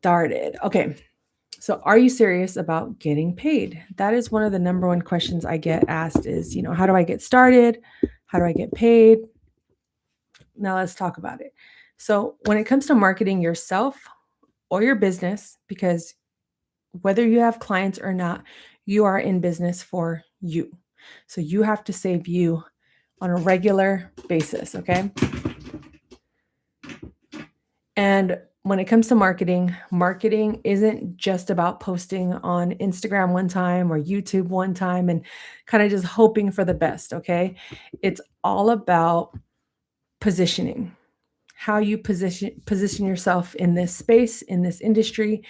started. Okay. So are you serious about getting paid? That is one of the number one questions I get asked is, how do I get started? How do I get paid? Now let's talk about it. So when it comes to marketing yourself or your business, because whether you have clients or not, you are in business for you. So you have to save you on a regular basis, okay? And when it comes to marketing isn't just about posting on Instagram one time or YouTube one time and kind of just hoping for the best, okay? It's all about positioning. How you position yourself in this space, in this industry,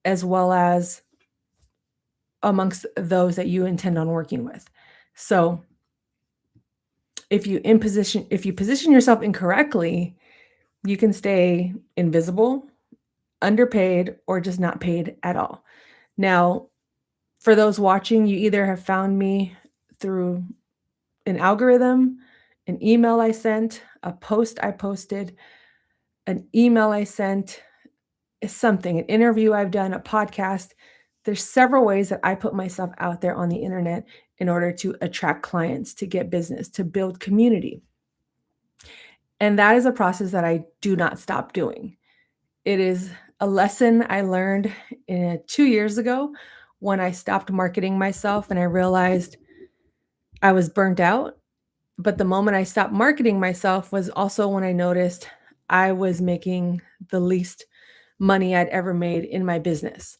as well as amongst those that you intend on working with. So, if you position yourself incorrectly, you can stay invisible, underpaid, or just not paid at all. Now, for those watching, you either have found me through an algorithm, an email I sent, a post I posted, an email I sent, something, an interview I've done, a podcast. There's several ways that I put myself out there on the internet in order to attract clients, to get business, to build community. And that is a process that I do not stop doing. It is a lesson I learned 2 years ago when I stopped marketing myself and I realized I was burnt out. But the moment I stopped marketing myself was also when I noticed I was making the least money I'd ever made in my business.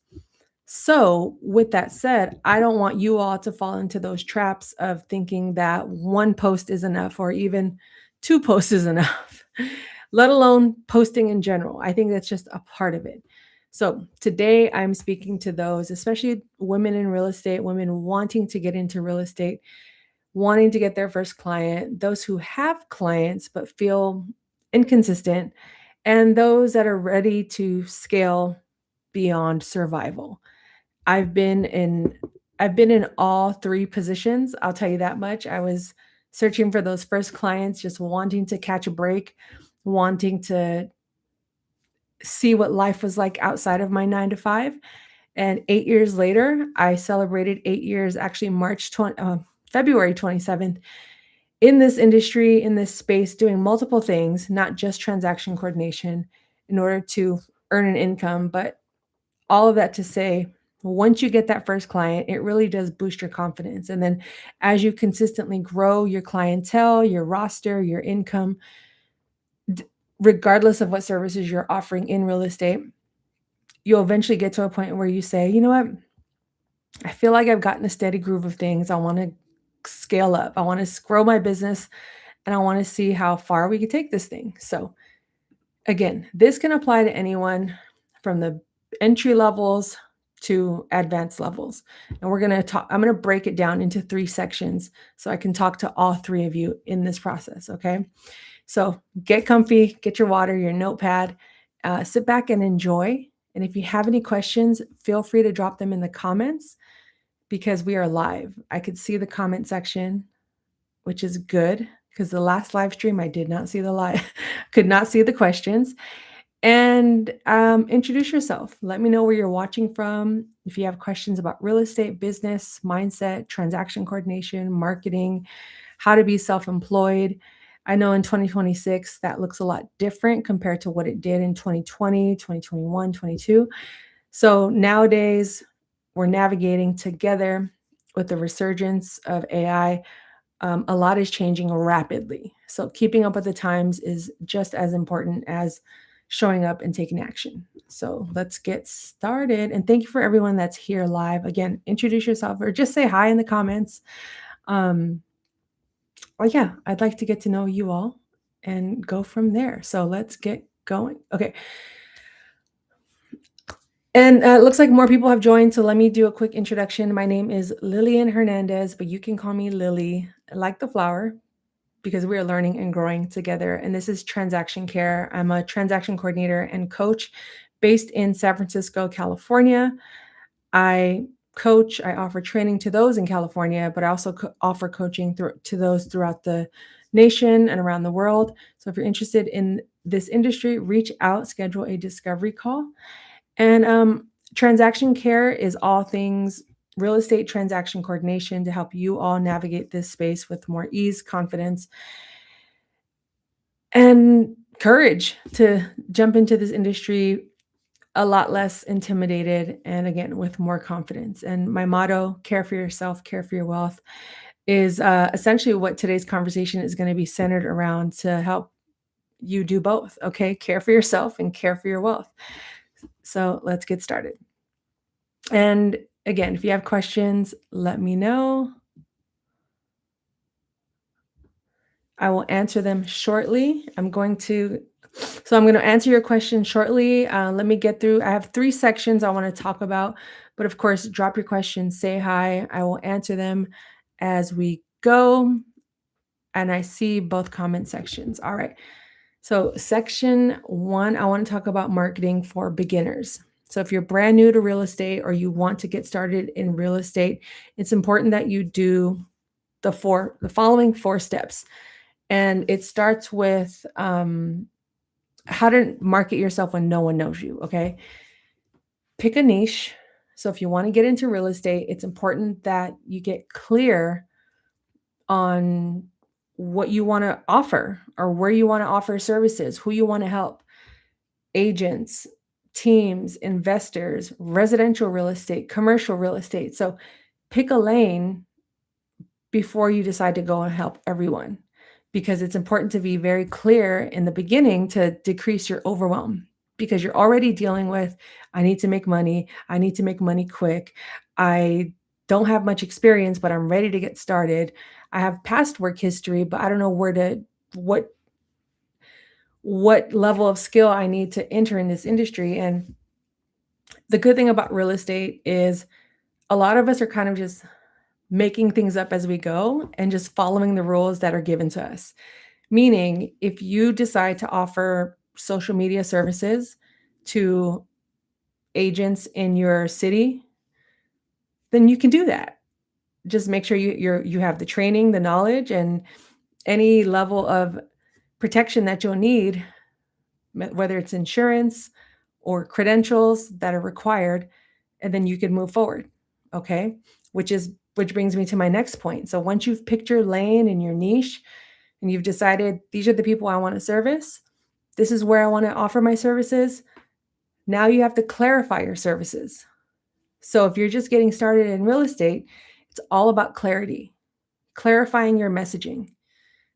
So, with that said, I don't want you all to fall into those traps of thinking that one post is enough or even two posts is enough, let alone posting in general. I think that's just a part of it. So, today I'm speaking to those, especially women in real estate, women wanting to get into real estate, wanting to get their first client, those who have clients but feel inconsistent, and those that are ready to scale beyond survival. I've been in I've been in all 3 positions, I'll tell you that much. I was searching for those first clients, just wanting to catch a break, wanting to see what life was like outside of my 9 to 5, and 8 years later, I celebrated 8 years, actually February 27th, in this industry, in this space, doing multiple things, not just transaction coordination in order to earn an income, but all of that to say, once you get that first client, it really does boost your confidence. And then as you consistently grow your clientele, your roster, your income, regardless of what services you're offering in real estate, you'll eventually get to a point where you say, you know what? I feel like I've gotten a steady groove of things. I want to scale up. I want to grow my business and I want to see how far we can take this thing. So, again, this can apply to anyone from the entry levels to advanced levels. And I'm going to break it down into 3 sections so I can talk to all 3 of you in this process. Okay. So get comfy, get your water, your notepad, sit back and enjoy. And if you have any questions, feel free to drop them in the comments because we are live. I could see the comment section, which is good because the last live stream, I did not see could not see the questions. And introduce yourself. Let me know where you're watching from. If you have questions about real estate, business, mindset, transaction coordination, marketing, how to be self-employed. I know in 2026, that looks a lot different compared to what it did in 2020, 2021, 22. So nowadays, we're navigating together with the resurgence of AI. A lot is changing rapidly. So keeping up with the times is just as important as showing up and taking action. So let's get started. And thank you for everyone that's here live. Again, introduce yourself or just say hi in the comments. Yeah, I'd like to get to know you all and go from there. So let's get going. Okay. And it looks like more people have joined. So let me do a quick introduction. My name is Lillian Hernandez, but you can call me Lilly, like the flower, because we are learning and growing together. And this is Transaction Care. I'm a transaction coordinator and coach based in San Francisco, California. I offer training to those in California, but I also offer coaching to those throughout the nation and around the world. So if you're interested in this industry, reach out, schedule a discovery call. And transaction care is all things real estate transaction coordination to help you all navigate this space with more ease, confidence, and courage to jump into this industry a lot less intimidated and again with more confidence. And my motto, care for yourself, care for your wealth, is essentially what today's conversation is going to be centered around to help you do both. Okay. Care for yourself and care for your wealth. So let's get started. And again, if you have questions, let me know. I will answer them shortly. I'm going to answer your question shortly. Let me get through. I have 3 sections I want to talk about, but of course, drop your questions, say hi. I will answer them as we go. And I see both comment sections. All right. So, section 1, I want to talk about marketing for beginners. So, if you're brand new to real estate or you want to get started in real estate, it's important that you do the following 4 steps. And it starts with how to market yourself when no one knows you. Okay. Pick a niche. So if you want to get into real estate, it's important that you get clear on what you want to offer or where you want to offer services, who you want to help, agents, teams, investors, residential real estate, commercial real estate. So pick a lane before you decide to go and help everyone, because it's important to be very clear in the beginning to decrease your overwhelm, because you're already dealing with, I need to make money. I need to make money quick. I don't have much experience, but I'm ready to get started. I have past work history, but I don't know what what level of skill I need to enter in this industry. And the good thing about real estate is a lot of us are kind of just making things up as we go and just following the rules that are given to us. Meaning, if you decide to offer social media services to agents in your city, then you can do that. Just make sure you have the training, the knowledge, and any level of protection that you'll need, whether it's insurance or credentials that are required, and then you can move forward. Okay? Which brings me to my next point. So once you've picked your lane and your niche and you've decided these are the people I want to service, this is where I want to offer my services, now you have to clarify your services. So if you're just getting started in real estate, it's all about clarity, clarifying your messaging.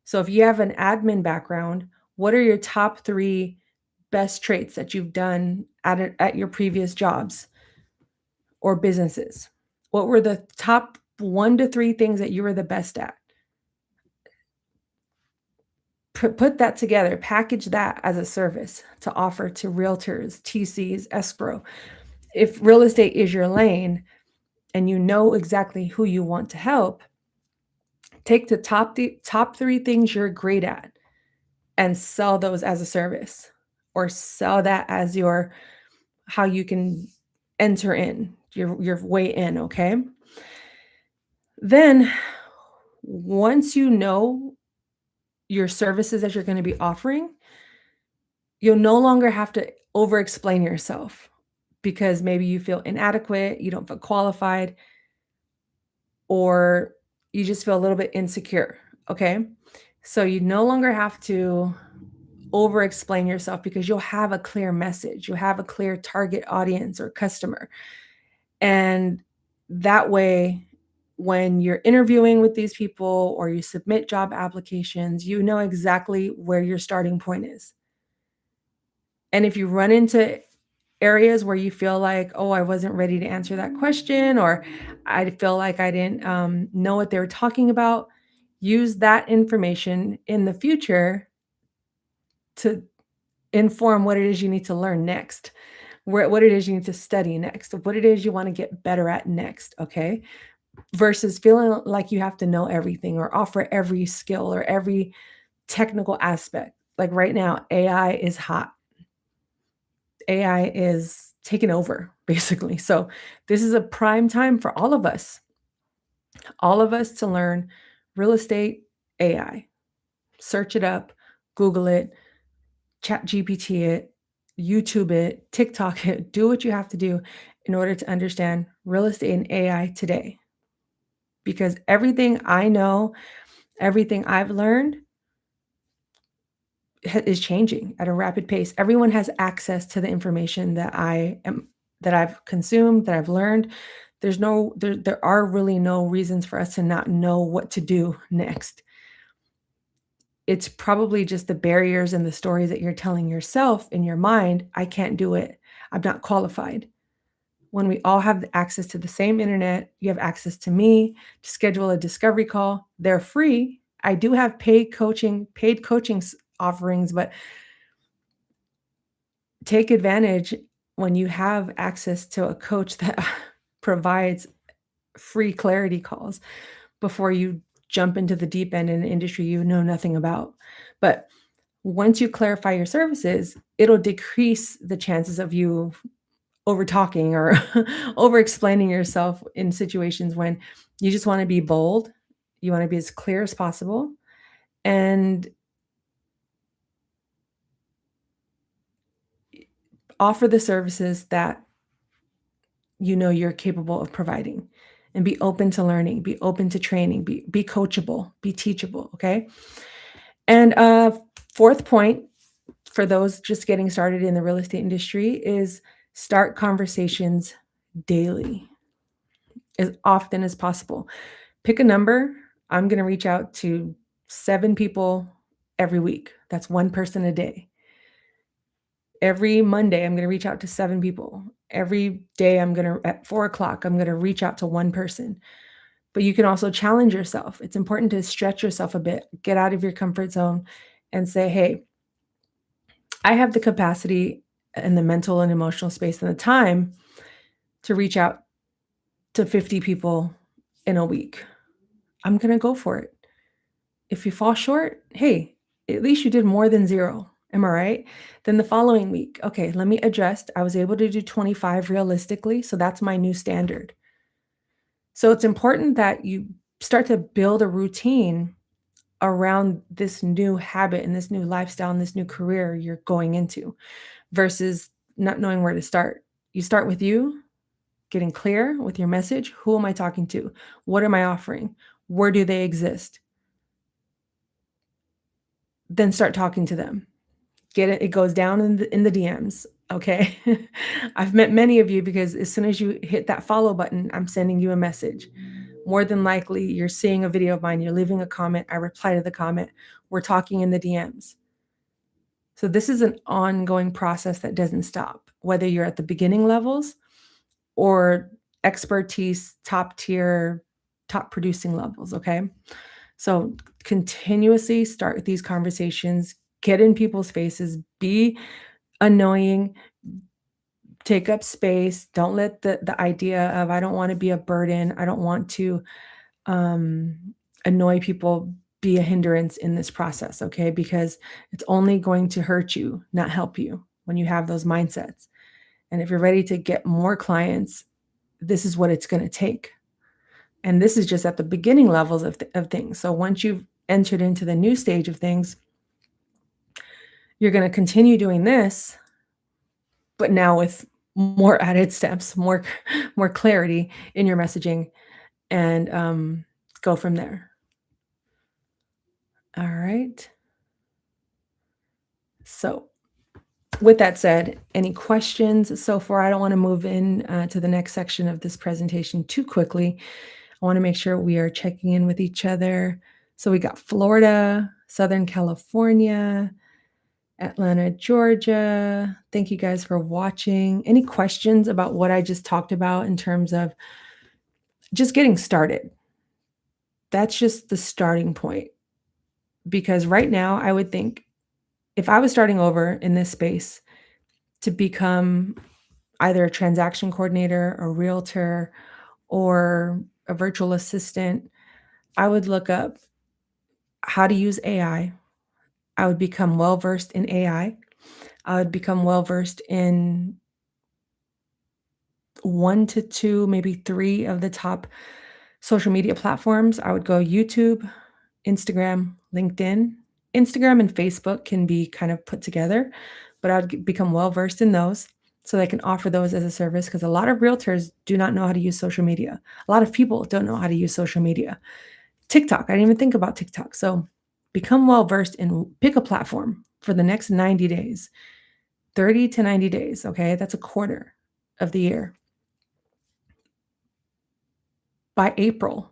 So if you have an admin background, what are your top 3 best traits that you've done at your previous jobs or businesses? What were the top 1 to 3 things that you were the best at? Put that together, package that as a service to offer to realtors, TCs, escrow. If real estate is your lane and you know exactly who you want to help, take the top 3 things you're great at and sell those as a service, or sell that as your how you can enter in your way in. Okay. Then once you know your services that you're going to be offering, you'll no longer have to over explain yourself, because maybe you feel inadequate, you don't feel qualified, or you just feel a little bit insecure. Okay. So you no longer have to over explain yourself, because you'll have a clear message, you have a clear target audience or customer. And that way, when you're interviewing with these people or you submit job applications, you know exactly where your starting point is. And if you run into areas where you feel like, oh, I wasn't ready to answer that question, or I feel like I didn't know what they were talking about, use that information in the future to inform what it is you need to learn next, what it is you need to study next, what it is you want to get better at next. Okay. Versus feeling like you have to know everything or offer every skill or every technical aspect. Like right now, AI is hot. AI is taking over, basically. So this is a prime time for all of us to learn real estate AI. Search it up, Google it, chat GPT it, YouTube it, TikTok it, do what you have to do in order to understand real estate and AI today. Because everything I know, everything I've learned is changing at a rapid pace. Everyone has access to the information that I've consumed, that I've learned. There are really no reasons for us to not know what to do next. It's probably just the barriers and the stories that you're telling yourself in your mind. I can't do it. I'm not qualified. When we all have access to the same internet, you have access to me to schedule a discovery call. They're free. I do have paid coaching offerings, but take advantage when you have access to a coach that provides free clarity calls before you jump into the deep end in an industry you know nothing about. But once you clarify your services, it'll decrease the chances of you over talking or over explaining yourself in situations when you just want to be bold, you want to be as clear as possible, and offer the services that you know you're capable of providing, and be open to learning, be open to training, be coachable, be teachable, okay? And fourth point for those just getting started in the real estate industry is start conversations daily as often as possible. Pick a number. I'm going to reach out to 7 people every week. That's one person a day. Every Monday, I'm going to reach out to 7 people. Every day, at 4 o'clock, I'm going to reach out to one person. But you can also challenge yourself. It's important to stretch yourself a bit, get out of your comfort zone and say, hey, I have the capacity and the mental and emotional space and the time to reach out to 50 people in a week. I'm going to go for it. If you fall short, hey, at least you did more than 0. Am I right? Then the following week, okay, let me adjust. I was able to do 25 realistically, so that's my new standard. So it's important that you start to build a routine around this new habit and this new lifestyle and this new career you're going into versus not knowing where to start. You start with you, getting clear with your message. Who am I talking to? What am I offering? Where do they exist? Then start talking to them. Get it. It goes down in the DMs. Okay. I've met many of you because as soon as you hit that follow button, I'm sending you a message. More than likely, you're seeing a video of mine, you're leaving a comment, I reply to the comment, we're talking in the DMs. So this is an ongoing process that doesn't stop, whether you're at the beginning levels or expertise, top tier, top producing levels. Okay. So continuously start these conversations, get in people's faces, be annoying, take up space. Don't let the idea of I don't want to be a burden, I don't want to um, annoy people be a hindrance in this process, okay? Because it's only going to hurt you, not help you when you have those mindsets. And if you're ready to get more clients, this is what it's going to take. And this is just at the beginning levels of things. So once you've entered into the new stage of things, you're going to continue doing this, but now with more added steps, more clarity in your messaging, and go from there. All right. So with that said, any questions so far? I don't want to move in to the next section of this presentation too quickly. I want to make sure we are checking in with each other. So we got Florida, Southern California, Atlanta, Georgia. Thank you guys for watching. Any questions about what I just talked about in terms of just getting started? That's just the starting point. Because right now, I would think if I was starting over in this space to become either a transaction coordinator, a realtor, or a virtual assistant, I would look up how to use AI. I would become well versed in AI. I would become well versed in 1 to 2, maybe 3 of the top social media platforms. I would go YouTube, Instagram, LinkedIn. Instagram and Facebook can be kind of put together, but I'd become well versed in those so that I can offer those as a service because a lot of realtors do not know how to use social media. A lot of people don't know how to use social media. TikTok, I didn't even think about TikTok. So become well versed and pick a platform for the next 90 days, 30 to 90 days. Okay. That's a quarter of the year by April.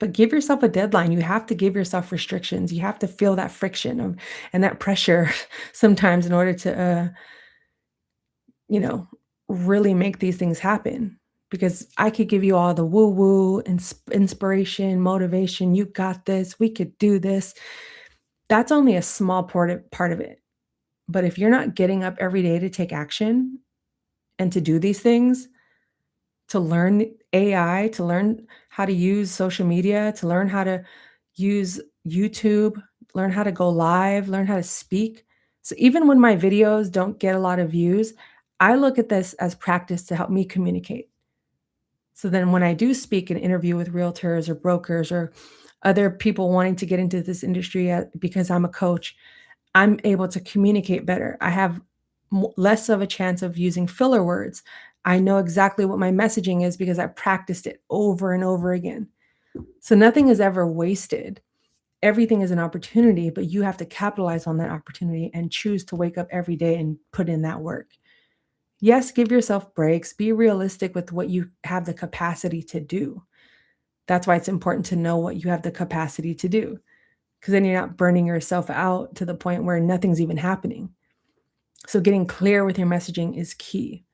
But give yourself a deadline. You have to give yourself restrictions. You have to feel that friction and that pressure sometimes in order to, you know, really make these things happen. Because I could give you all the woo woo, inspiration, motivation. You got this. We could do this. That's only a small part of it. But if you're not getting up every day to take action and to do these things, to learn AI, to learn how to use social media, to learn how to use YouTube, learn how to go live, learn how to speak. So even when my videos don't get a lot of views, I look at this as practice to help me communicate. So then when I do speak and interview with realtors or brokers or other people wanting to get into this industry because I'm a coach, I'm able to communicate better. I have less of a chance of using filler words. I know exactly what my messaging is because I've practiced it over and over again. So nothing is ever wasted. Everything is an opportunity, but you have to capitalize on that opportunity and choose to wake up every day and put in that work. Yes, give yourself breaks. Be realistic with what you have the capacity to do. That's why it's important to know what you have the capacity to do, because then you're not burning yourself out to the point where nothing's even happening. So getting clear with your messaging is key.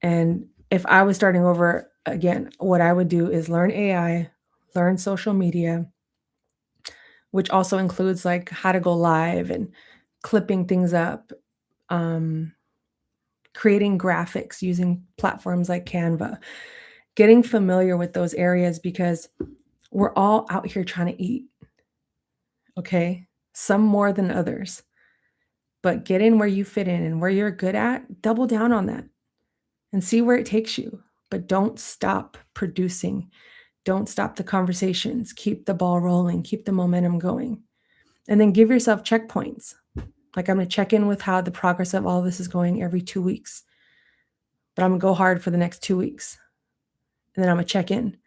And if I was starting over again, what I would do is learn AI, learn social media, which also includes like how to go live and clipping things up, um, creating graphics using platforms like Canva, getting familiar with those areas because we're all out here trying to eat, okay? Some more than others. But get in where you fit in and where you're good at, double down on that and see where it takes you. But don't stop producing. Don't stop the conversations. Keep the ball rolling, keep the momentum going. And then give yourself checkpoints. Like I'm going to check in with how the progress of all this is going every 2 weeks. But I'm going to go hard for the next 2 weeks. And then I'm going to check in,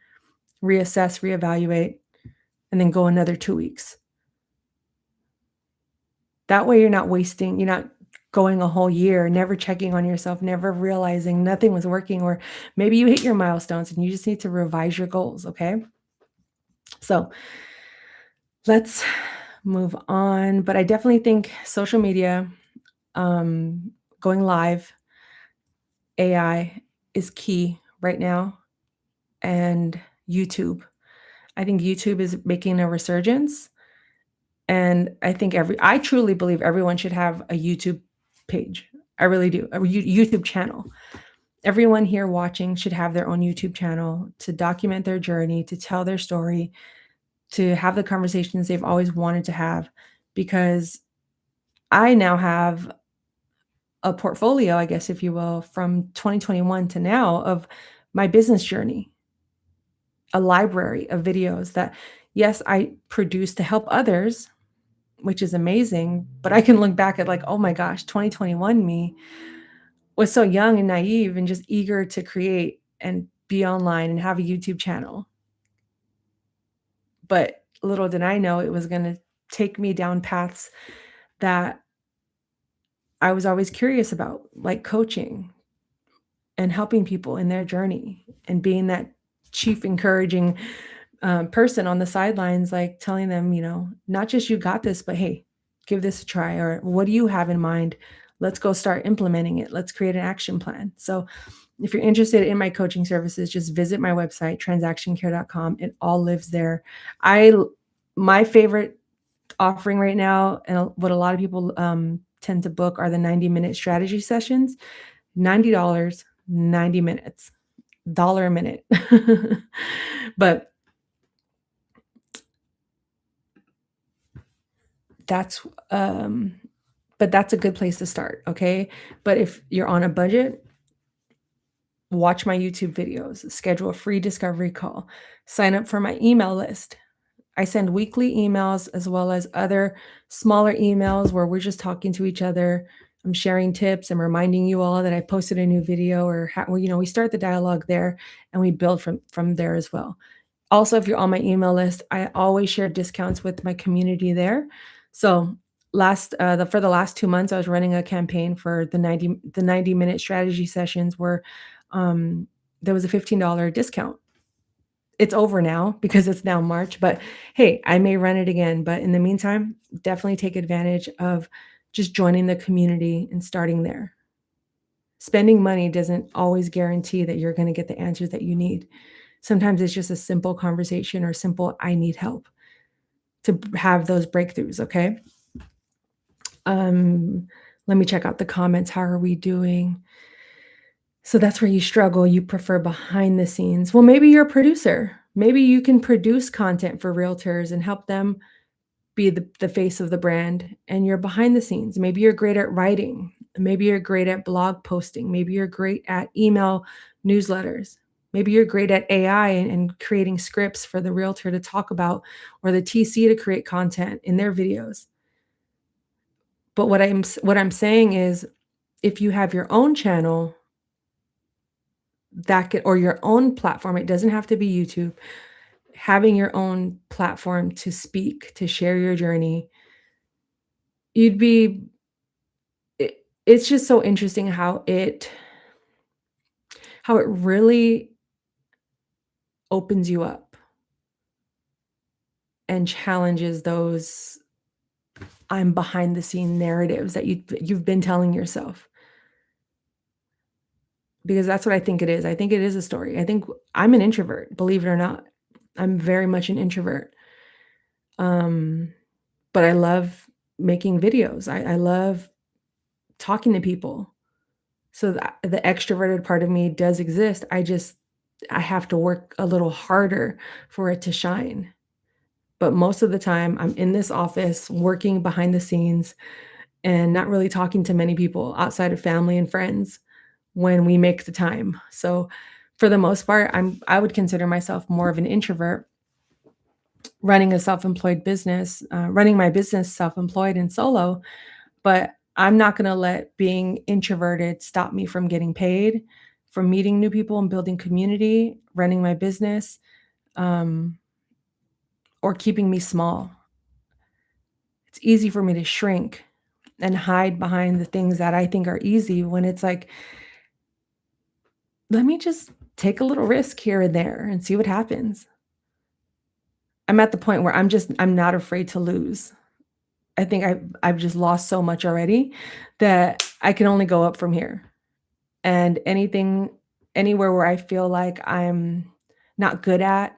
reassess, reevaluate, and then go another 2 weeks. That way you're not going a whole year, never checking on yourself, never realizing nothing was working, or maybe you hit your milestones and you just need to revise your goals, okay? So let's move on. But I definitely think social media, going live, AI is key right now, and YouTube. I think YouTube is making a resurgence. And I truly believe everyone should have a YouTube page. I really do. A YouTube channel. Everyone here watching should have their own YouTube channel to document their journey, to tell their story, to have the conversations they've always wanted to have. Because I now have a portfolio, I guess, if you will, from 2021 to now of my business journey, a library of videos that, yes, I produce to help others, which is amazing. But I can look back at like, oh my gosh, 2021 me was so young and naive and just eager to create and be online and have a YouTube channel. But little did I know it was going to take me down paths that I was always curious about, like coaching and helping people in their journey and being that chief encouraging person on the sidelines, like telling them, not just you got this, but hey, give this a try. Or what do you have in mind? Let's go start implementing it. Let's create an action plan. So if you're interested in my coaching services, just visit my website, transactioncare.com. It all lives there. My favorite offering right now, and what a lot of people tend to book, are the 90-minute strategy sessions. $90, 90 minutes, dollar a minute. But that's a good place to start, okay? But if you're on a budget, watch my YouTube videos, schedule a free discovery call, sign up for my email list. I send weekly emails as well as other smaller emails where we're just talking to each other. I'm sharing tips. I'm reminding you all that I posted a new video or well, we start the dialogue there and we build from there as well. Also, if you're on my email list, I always share discounts with my community there. So for the last 2 months, I was running a campaign for the 90-minute strategy sessions where um, there was a $15 discount. It's over now because it's now March, but hey, I may run it again. But in the meantime, definitely take advantage of just joining the community and starting there. Spending money doesn't always guarantee that you're going to get the answers that you need. Sometimes it's just a simple conversation or simple, I need help to have those breakthroughs. Okay. Um, Let me check out the comments. How are we doing? So that's where you struggle. You prefer behind the scenes. Well, maybe you're a producer. Maybe you can produce content for realtors and help them be the face of the brand, and you're behind the scenes. Maybe you're great at writing. Maybe you're great at blog posting. Maybe you're great at email newsletters. Maybe you're great at AI and creating scripts for the realtor to talk about or the TC to create content in their videos. But what I'm saying is if you have your own channel or your own platform, it doesn't have to be YouTube, having your own platform to speak, to share your journey, you'd be it's just so interesting how it really opens you up and challenges those I'm behind the scene narratives that you've been telling yourself. Because that's what I think it is. I think it is a story. I think I'm an introvert, believe it or not. I'm very much an introvert. Um, but I love making videos. I love talking to people. So the extroverted part of me does exist. I have to work a little harder for it to shine. But most of the time, I'm in this office working behind the scenes and not really talking to many people outside of family and friends when we make the time. So for the most part, I would consider myself more of an introvert running a self-employed business, running my business self-employed and solo, but I'm not going to let being introverted stop me from getting paid, from meeting new people and building community, running my business, um, or keeping me small. It's easy for me to shrink and hide behind the things that I think are easy when it's like, let me just take a little risk here and there and see what happens. I'm at the point where I'm not afraid to lose. I think I've just lost so much already that I can only go up from here. And anywhere where I feel like I'm not good at,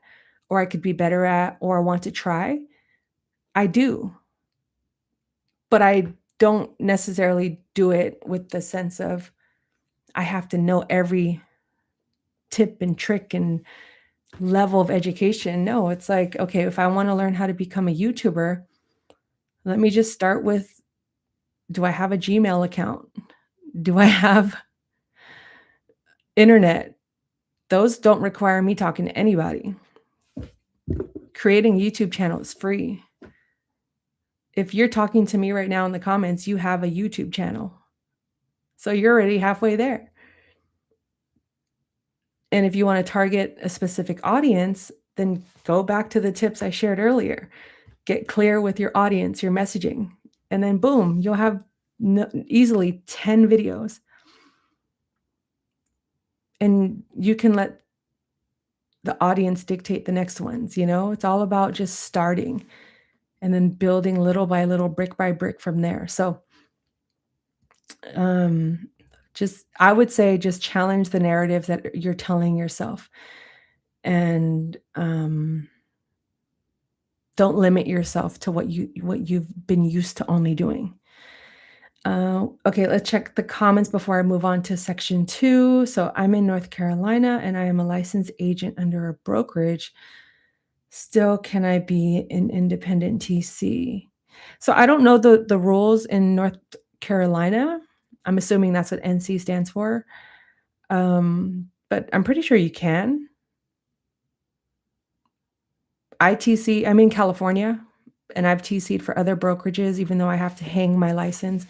or I could be better at, or I want to try, I do. But I don't necessarily do it with the sense of I have to know every tip and trick and level of education. No, it's like, okay, if I want to learn how to become a YouTuber, let me just start with, do I have a Gmail account? Do I have internet? Those don't require me talking to anybody. Creating a YouTube channel is free. If you're talking to me right now in the comments, you have a YouTube channel. So you're already halfway there. And if you want to target a specific audience, then go back to the tips I shared earlier. Get clear with your audience, your messaging, and then boom, you'll have easily 10 videos. And you can let the audience dictate the next ones, It's all about just starting and then building little by little, brick by brick from there. So, I would say just challenge the narratives that you're telling yourself and, don't limit yourself to what you've been used to only doing. Okay, let's check the comments before I move on to section 2. So I'm in North Carolina and I am a licensed agent under a brokerage. Still, can I be an independent TC? So I don't know the rules in North Carolina. I'm assuming that's what NC stands for. But I'm pretty sure you can. I'm in California and I've TC'd for other brokerages, even though I have to hang my license.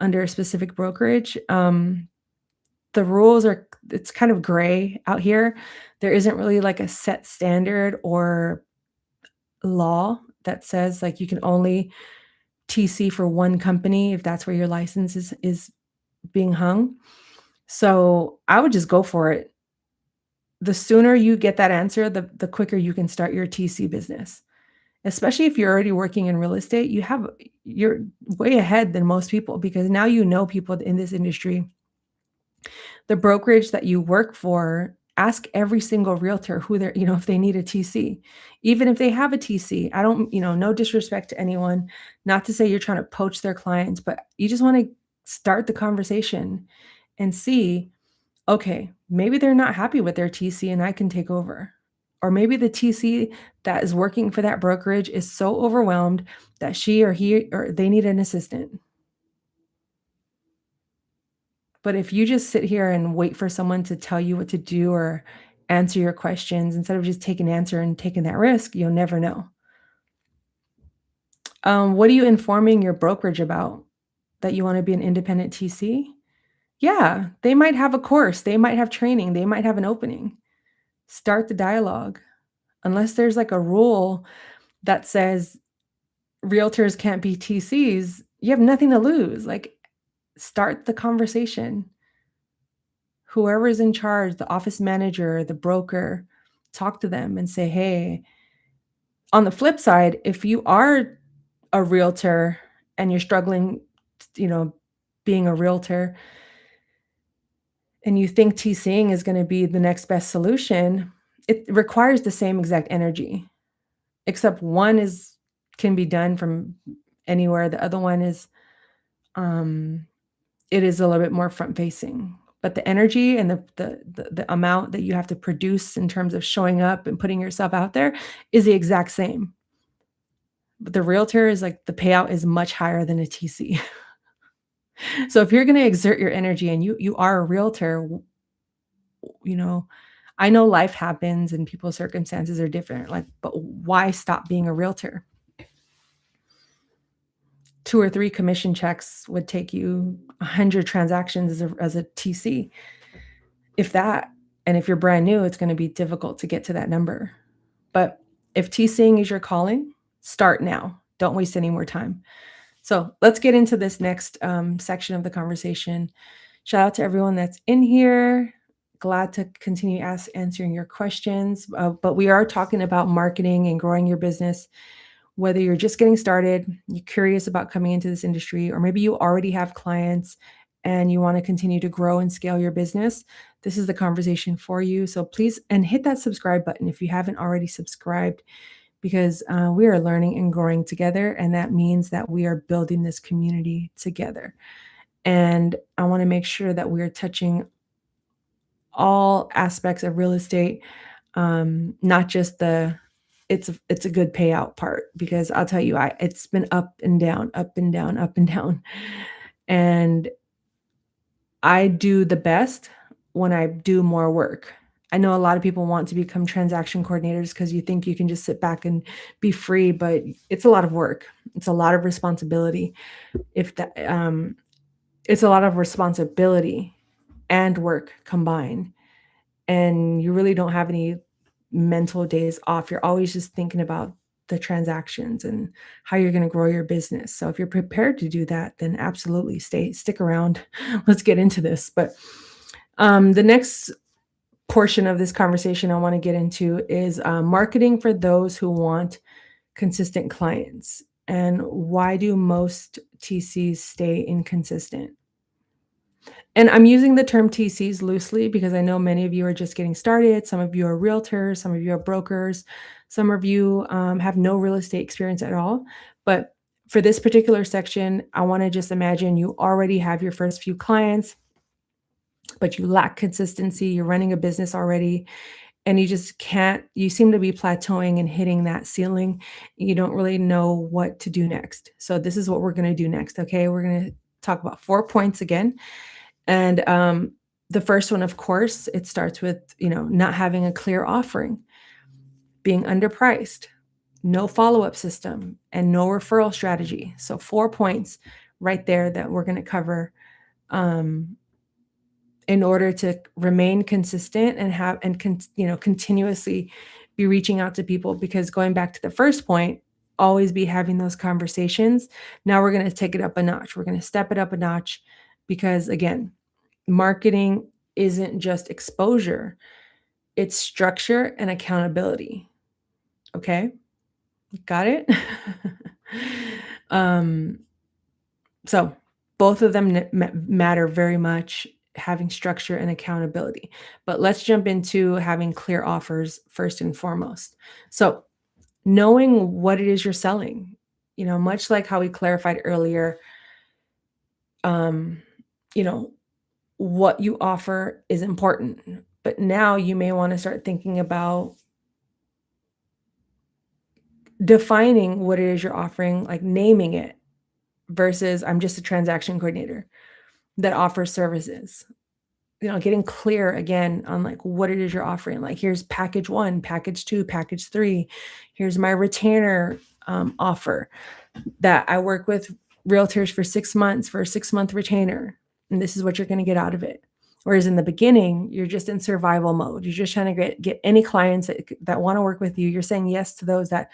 under a specific brokerage. The rules are it's kind of gray out here. There isn't really like a set standard or law that says like you can only TC for one company if that's where your license is being hung. So I would just go for it. The sooner you get that answer, the quicker you can start your TC business. Especially if you're already working in real estate, you're way ahead than most people because now you know people in this industry. The brokerage that you work for, ask every single realtor who they're, if they need a TC. Even if they have a TC, I don't, no disrespect to anyone, not to say you're trying to poach their clients, but you just want to start the conversation and see, okay, maybe they're not happy with their TC and I can take over. Or maybe the TC that is working for that brokerage is so overwhelmed that she or he or they need an assistant. But if you just sit here and wait for someone to tell you what to do or answer your questions instead of just taking an answer and taking that risk, you'll never know. What are you informing your brokerage about? That you want to be an independent TC? Yeah, they might have a course, they might have training, they might have an opening. Start the dialogue. Unless there's like a rule that says realtors can't be TCs, you have nothing to lose. Like, start the conversation. Whoever is in charge, the office manager, the broker, talk to them and say, hey, on the flip side, if you are a realtor and you're struggling, you know, being a realtor and you think TCing is going to be the next best solution, it requires the same exact energy, except one can be done from anywhere. The other one is, it is a little bit more front facing, but the energy and the amount that you have to produce in terms of showing up and putting yourself out there is the exact same. But the realtor is like the payout is much higher than a TC. So if you're going to exert your energy and you are a realtor, you know, I know life happens and people's circumstances are different, like, but why stop being a realtor? 2 or 3 commission checks would take you 100 transactions as a TC, if that. And if you're brand new, it's going to be difficult to get to that number. But if TCing is your calling, start now. Don't waste any more time. So let's get into this next section of the conversation. Shout out to everyone that's in here. Glad to continue answering your questions. But we are talking about marketing and growing your business. Whether you're just getting started, you're curious about coming into this industry, or maybe you already have clients and you want to continue to grow and scale your business, this is the conversation for you. So please, and hit that subscribe button if you haven't already subscribed, because we are learning and growing together. And that means that we are building this community together. And I want to make sure that we are touching all aspects of real estate, not just it's a good payout part, because I'll tell you, it's been up and down, up and down, up and down. And I do the best when I do more work. I know a lot of people want to become transaction coordinators because you think you can just sit back and be free, but it's a lot of work. It's a lot of responsibility. It's a lot of responsibility and work combined. And you really don't have any mental days off. You're always just thinking about the transactions and how you're going to grow your business. So if you're prepared to do that, then absolutely stick around. Let's get into this. But the next portion of this conversation I want to get into is marketing for those who want consistent clients. And why do most TCs stay inconsistent? And I'm using the term TCs loosely because I know many of you are just getting started. Some of you are realtors, some of you are brokers, some of you have no real estate experience at all. But for this particular section, I want to just imagine you already have your first few clients, but you lack consistency. You're running a business already, and you seem to be plateauing and hitting that ceiling. You don't really know what to do next. So this is what we're going to do next. Okay. We're going to talk about 4 points again. And the first one, of course, it starts with, not having a clear offering, being underpriced, no follow-up system, and no referral strategy. So 4 points: right there that we're going to cover um, in order to remain consistent and continuously be reaching out to people. Because going back to the first point, always be having those conversations. Now we're going to take it up a notch. We're going to step it up a notch because, again, marketing isn't just exposure, it's structure and accountability. Okay? Got it? um, so both of them matter very much, having structure and accountability. But let's jump into having clear offers first and foremost. So knowing what it is you're selling, much like how we clarified earlier, um, you know, what you offer is important. But now you may want to start thinking about defining what it is you're offering, like naming it versus I'm just a transaction coordinator that offers services. Getting clear again on like what it is you're offering. Like here's package 1, package 2, package 3. Here's my retainer offer that I work with realtors for 6 months for a 6-month retainer. And this is what you're going to get out of it. Whereas in the beginning, you're just in survival mode. You're just trying to get any clients that want to work with you. You're saying yes to those that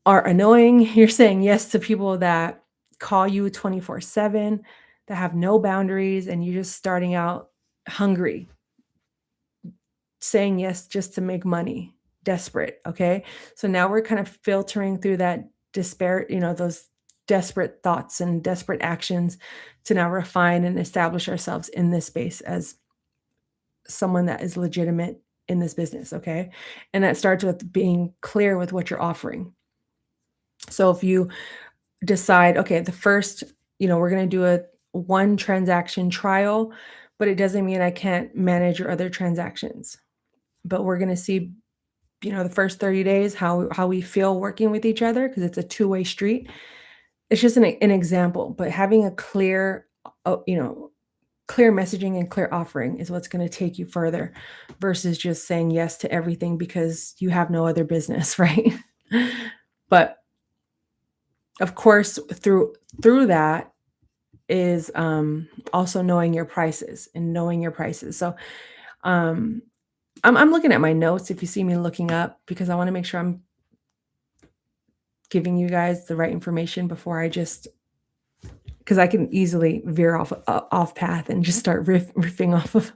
are annoying. You're saying yes to people that call you 24/7, that have no boundaries, and you're just starting out hungry, saying yes just to make money, desperate. Okay. So now we're kind of filtering through that disparate, those desperate thoughts and desperate actions to now refine and establish ourselves in this space as someone that is legitimate in this business. Okay. And that starts with being clear with what you're offering. So if you decide, okay, the first, we're going to do a one transaction trial, but it doesn't mean I can't manage your other transactions. But we're going to see, the first 30 days how we feel working with each other because it's a two-way street. It's just an example, but having a clear, clear messaging and clear offering is what's going to take you further versus just saying yes to everything because you have no other business, right? But of course, through that is also knowing your prices and knowing your prices. So um, I'm looking at my notes if you see me looking up because I want to make sure I'm giving you guys the right information before I just because I can easily veer off path and just start riffing off of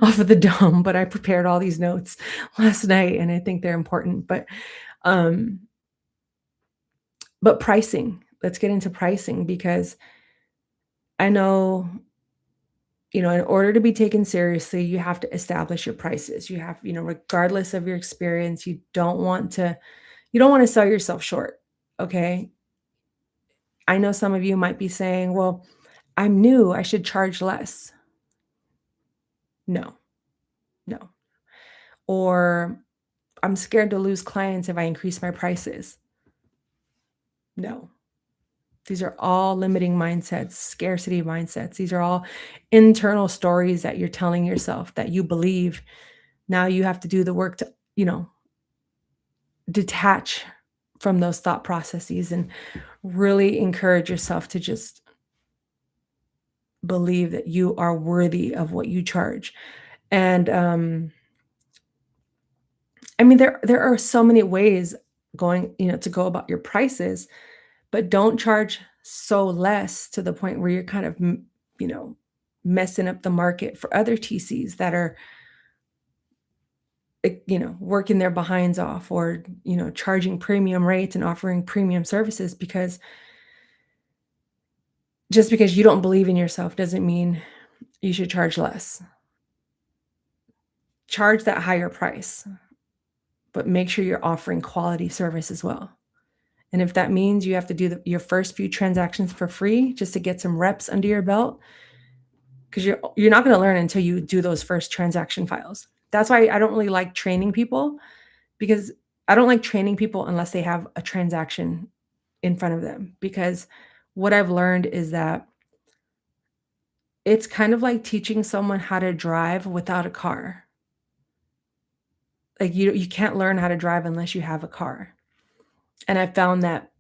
off of the dome. But I prepared all these notes last night, and I think they're important. Um, but pricing. Let's get into pricing because I know, in order to be taken seriously, you have to establish your prices. You have, regardless of your experience, you don't want to sell yourself short. Okay. I know some of you might be saying, well, I'm new, I should charge less. No, no. Or I'm scared to lose clients if I increase my prices. No. These are all limiting mindsets, scarcity mindsets. These are all internal stories that you're telling yourself that you believe. Now you have to do the work to, detach from those thought processes and really encourage yourself to just believe that you are worthy of what you charge. And I mean, there are so many ways to go about your prices, but don't charge so less to the point where you're kind of, you know, messing up the market for other TCs that are, working their behinds off or, charging premium rates and offering premium services because just because you don't believe in yourself doesn't mean you should charge less. Charge that higher price, but make sure you're offering quality service as well. And if that means you have to do your first few transactions for free just to get some reps under your belt, because you're not going to learn until you do those first transaction files. That's why I don't really like training people, because I don't like training people unless they have a transaction in front of them. Because what I've learned is that it's kind of like teaching someone how to drive without a car. Like you can't learn how to drive unless you have a car. And I found that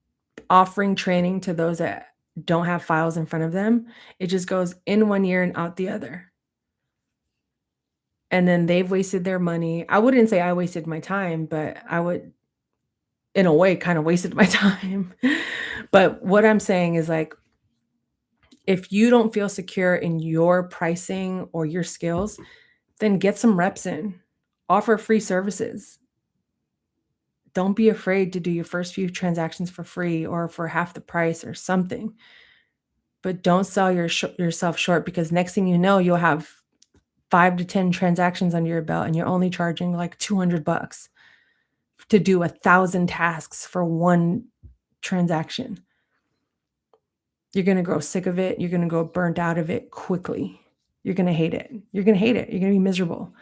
offering training to those that don't have files in front of them, it just goes in one ear and out the other. And then they've wasted their money. I wouldn't say I wasted my time, but I would, in a way, kind of wasted my time. But what I'm saying is like, if you don't feel secure in your pricing or your skills, then get some reps in. Offer free services. Don't be afraid to do your first few transactions for free or for half the price or something. But don't sell yourself short, because next thing you know, you'll have 5 to 10 transactions under your belt and you're only charging like $200 to do 1,000 tasks for one transaction. You're going to grow sick of it. You're going to go burnt out of it quickly. You're going to hate it. You're going to hate it. You're going to be miserable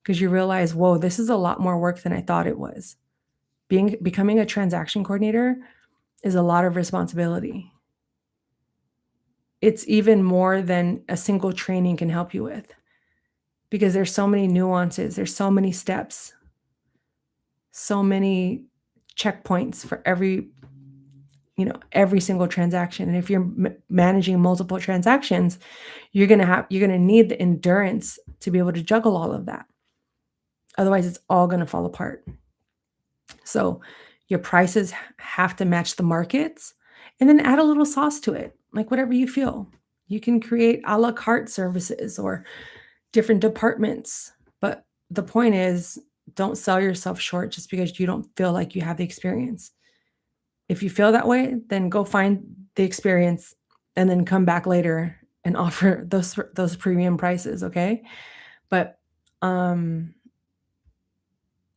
because you realize, whoa, this is a lot more work than I thought it was. Becoming a transaction coordinator is a lot of responsibility. It's even more than a single training can help you with, because there's so many nuances. There's so many steps, so many checkpoints for every single transaction. And if you're managing multiple transactions, you're going to need the endurance to be able to juggle all of that. Otherwise, it's all going to fall apart. So your prices have to match the markets, and then add a little sauce to it, like whatever you feel. You can create a la carte services or different departments. But the point is, don't sell yourself short just because you don't feel like you have the experience. If you feel that way, then go find the experience and then come back later and offer those premium prices, okay? But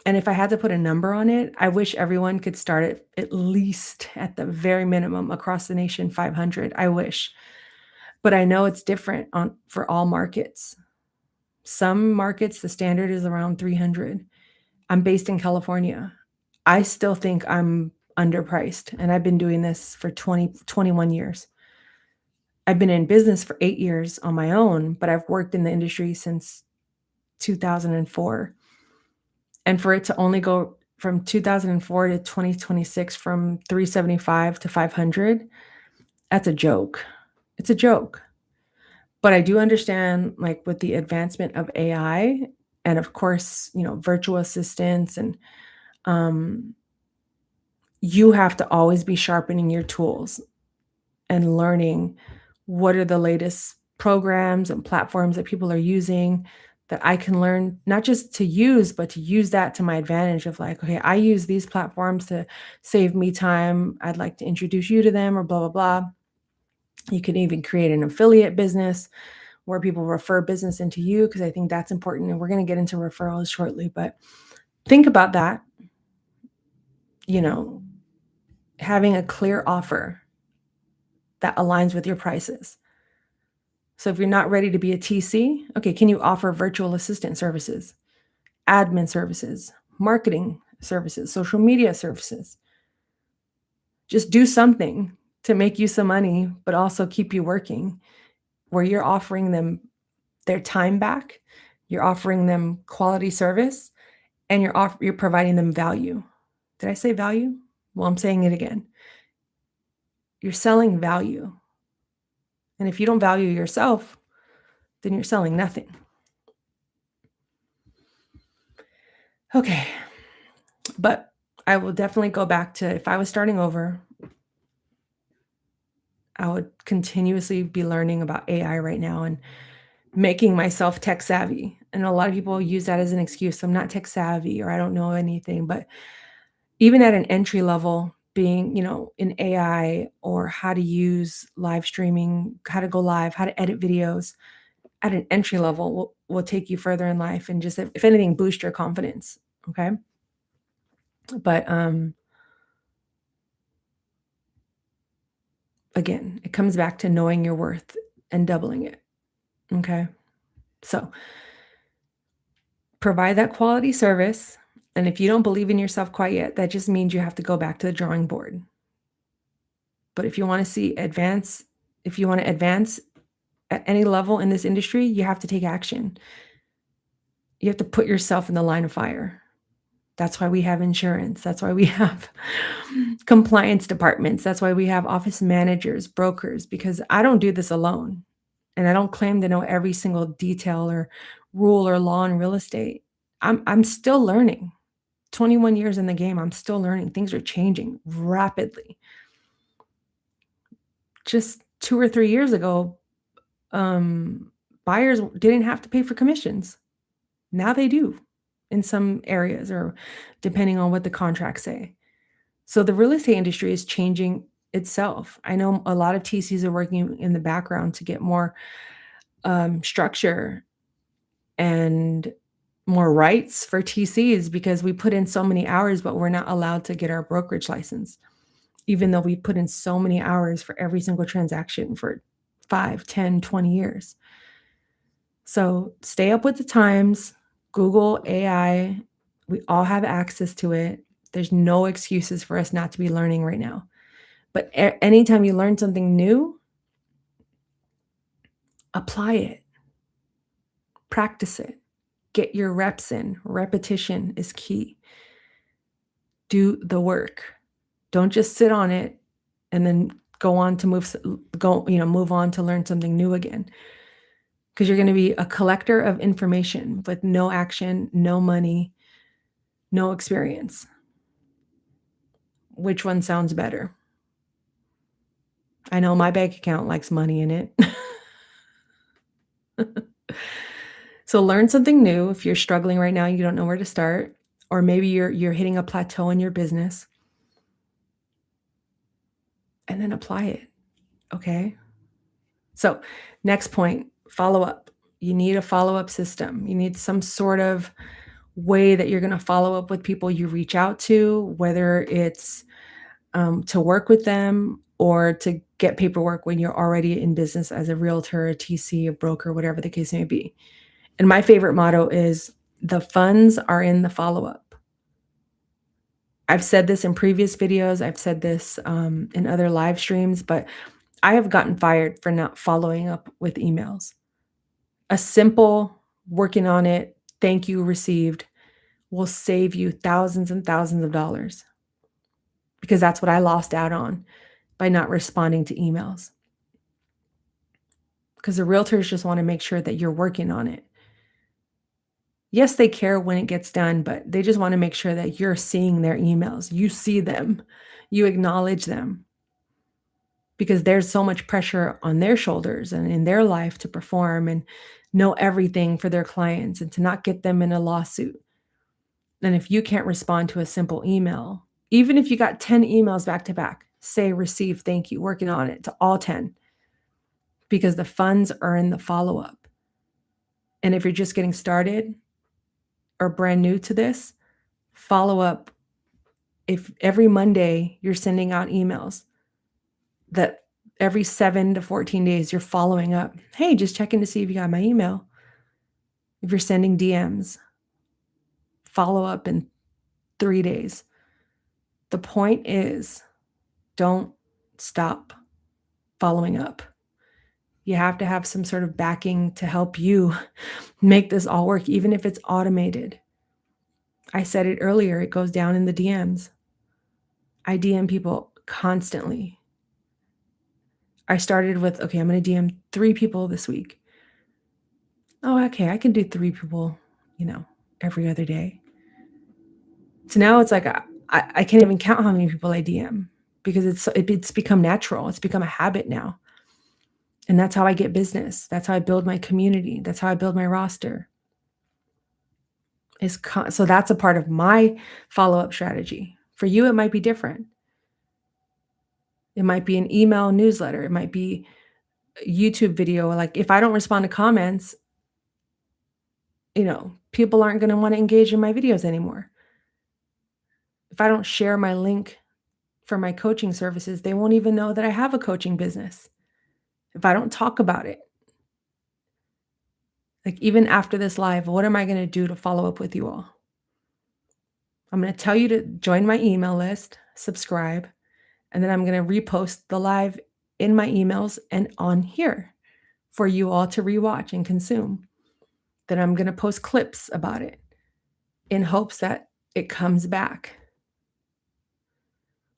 and if I had to put a number on it, I wish everyone could start at least at the very minimum across the nation 500. I wish. But I know it's different for all markets. Some markets, the standard is around 300. I'm based in California. I still think I'm underpriced, and I've been doing this for 21 years. I've been in business for 8 years on my own, but I've worked in the industry since 2004. And for it to only go from 2004 to 2026 from 375 to 500, that's a joke. It's a joke. But I do understand, like, with the advancement of AI and of course, virtual assistants, and you have to always be sharpening your tools and learning what are the latest programs and platforms that people are using that I can learn, not just to use, but to use that to my advantage of like, okay, I use these platforms to save me time. I'd like to introduce you to them, or blah, blah, blah. You can even create an affiliate business where people refer business into you, because I think that's important. And we're going to get into referrals shortly, but think about that, having a clear offer that aligns with your prices. So if you're not ready to be a TC, okay, can you offer virtual assistant services, admin services, marketing services, social media services? Just do something to make you some money, but also keep you working, where you're offering them their time back, you're offering them quality service, and you're providing them value. Did I say value? Well, I'm saying it again. You're selling value. And if you don't value yourself, then you're selling nothing. Okay. But I will definitely go back to, if I was starting over, I would continuously be learning about AI right now and making myself tech savvy. And a lot of people use that as an excuse. I'm not tech savvy, or I don't know anything. But even at an entry level, being, in AI, or how to use live streaming, how to go live, how to edit videos at an entry level will take you further in life, and just, if anything, boost your confidence. Okay. But again, it comes back to knowing your worth and doubling it. Okay. So provide that quality service. And if you don't believe in yourself quite yet, that just means you have to go back to the drawing board. But if you want to advance at any level in this industry, you have to take action. You have to put yourself in the line of fire. That's why we have insurance. That's why we have compliance departments. That's why we have office managers, brokers, because I don't do this alone. And I don't claim to know every single detail or rule or law in real estate. I'm still learning. 21 years in the game, I'm still learning. Things are changing rapidly. Just 2 or 3 years ago, buyers didn't have to pay for commissions. Now they do in some areas or depending on what the contracts say. So the real estate industry is changing itself. I know a lot of TCs are working in the background to get more structure and more rights for TCs because we put in so many hours, but we're not allowed to get our brokerage license, even though we put in so many hours for every single transaction for 5, 10, 20 years. So stay up with the times, Google AI. We all have access to it. There's no excuses for us not to be learning right now. But anytime you learn something new, apply it, practice it, get your reps in. Repetition is key. Do the work. Don't just sit on it and then go on to move on to learn something new again. Because you're going to be a collector of information with no action, no money, no experience. Which one sounds better? I know my bank account likes money in it. So learn something new if you're struggling right now, you don't know where to start, or maybe you're hitting a plateau in your business. And then apply it. Okay? So, next point, follow up. You need a follow-up system. You need some sort of way that you're going to follow up with people you reach out to, whether it's to work with them or to get paperwork when you're already in business as a realtor, a TC, a broker, whatever the case may be. And my favorite motto is the funds are in the follow-up. I've said this in previous videos. I've said this in other live streams, but I have gotten fired for not following up with emails. A simple working on it, thank you received will save you thousands and thousands of dollars because that's what I lost out on by not responding to emails. Because the realtors just want to make sure that you're working on it. Yes, they care when it gets done, but they just want to make sure that you're seeing their emails. You see them, you acknowledge them because there's so much pressure on their shoulders and in their life to perform and know everything for their clients and to not get them in a lawsuit. And if you can't respond to a simple email, even if you got 10 emails back to back, say receive, thank you, working on it to all 10, because the funds are in the follow-up. And if you're just getting started or brand new to this, follow up. If every Monday you're sending out emails, that every 7 to 14 days you're following up. Hey, just checking to see if you got my email. If you're sending DMs, follow up in 3 days. The point is, don't stop following up. You have to have some sort of backing to help you make this all work, even if it's automated. I said it earlier, it goes down in the DMs. I DM people constantly. I started with, okay, I'm going to DM 3 people this week. Oh, okay, I can do 3 people, every other day. So now it's like I can't even count how many people I DM because it's become natural. It's become a habit now. And that's how I get business. That's how I build my community. That's how I build my roster. So that's a part of my follow-up strategy. For you, it might be different. It might be an email newsletter. It might be a YouTube video. Like if I don't respond to comments, people aren't going to want to engage in my videos anymore. If I don't share my link for my coaching services, they won't even know that I have a coaching business. If I don't talk about it, like even after this live, what am I going to do to follow up with you all? I'm going to tell you to join my email list, subscribe, and then I'm going to repost the live in my emails and on here for you all to rewatch and consume. Then I'm going to post clips about it in hopes that it comes back.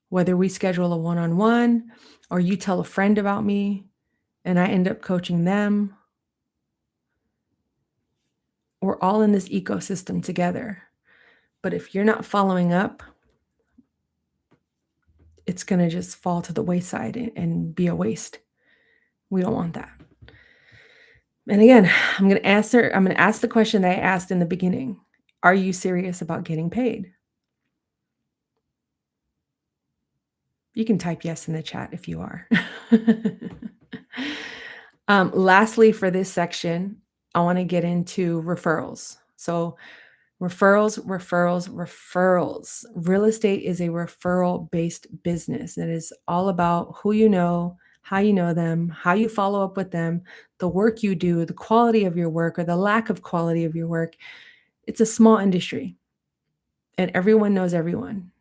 Whether we schedule a one-on-one or you tell a friend about me and I end up coaching them, we're all in this ecosystem together. But if you're not following up, it's going to just fall to the wayside and be a waste. We don't want that. And again, I'm going to ask the question that I asked in the beginning. Are you serious about getting paid? You can type yes in the chat if you are. Lastly, for this section, I want to get into referrals. So referrals, referrals, referrals. Real estate is a referral-based business. It is all about who you know, how you know them, how you follow up with them, the work you do, the quality of your work or the lack of quality of your work. It's a small industry and everyone knows everyone.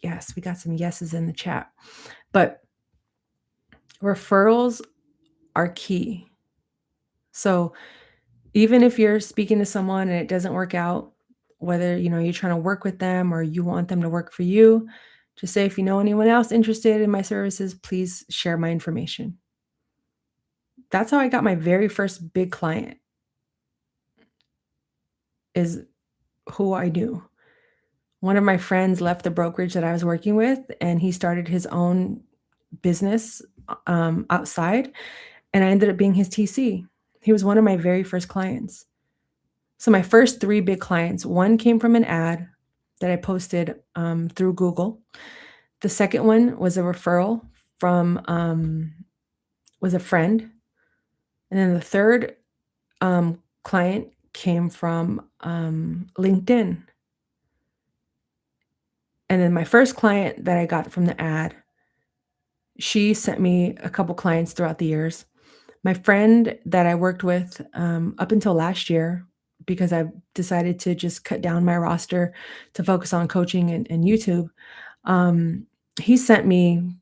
Yes, we got some yeses in the chat. But referrals are key. So even if you're speaking to someone and it doesn't work out, whether you're trying to work with them or you want them to work for you, just say, if you know anyone else interested in my services, please share my information. That's how I got my very first big client, is who I knew. One of my friends left the brokerage that I was working with and he started his own business outside, and I ended up being his TC. He was one of my very first clients. So my first 3 big clients, one came from an ad that I posted through Google. The second one was a referral from was a friend. And then the third client came from LinkedIn. And then my first client that I got from the ad, she sent me a couple clients throughout the years. My friend that I worked with up until last year, because I decided to just cut down my roster to focus on coaching and YouTube, he sent me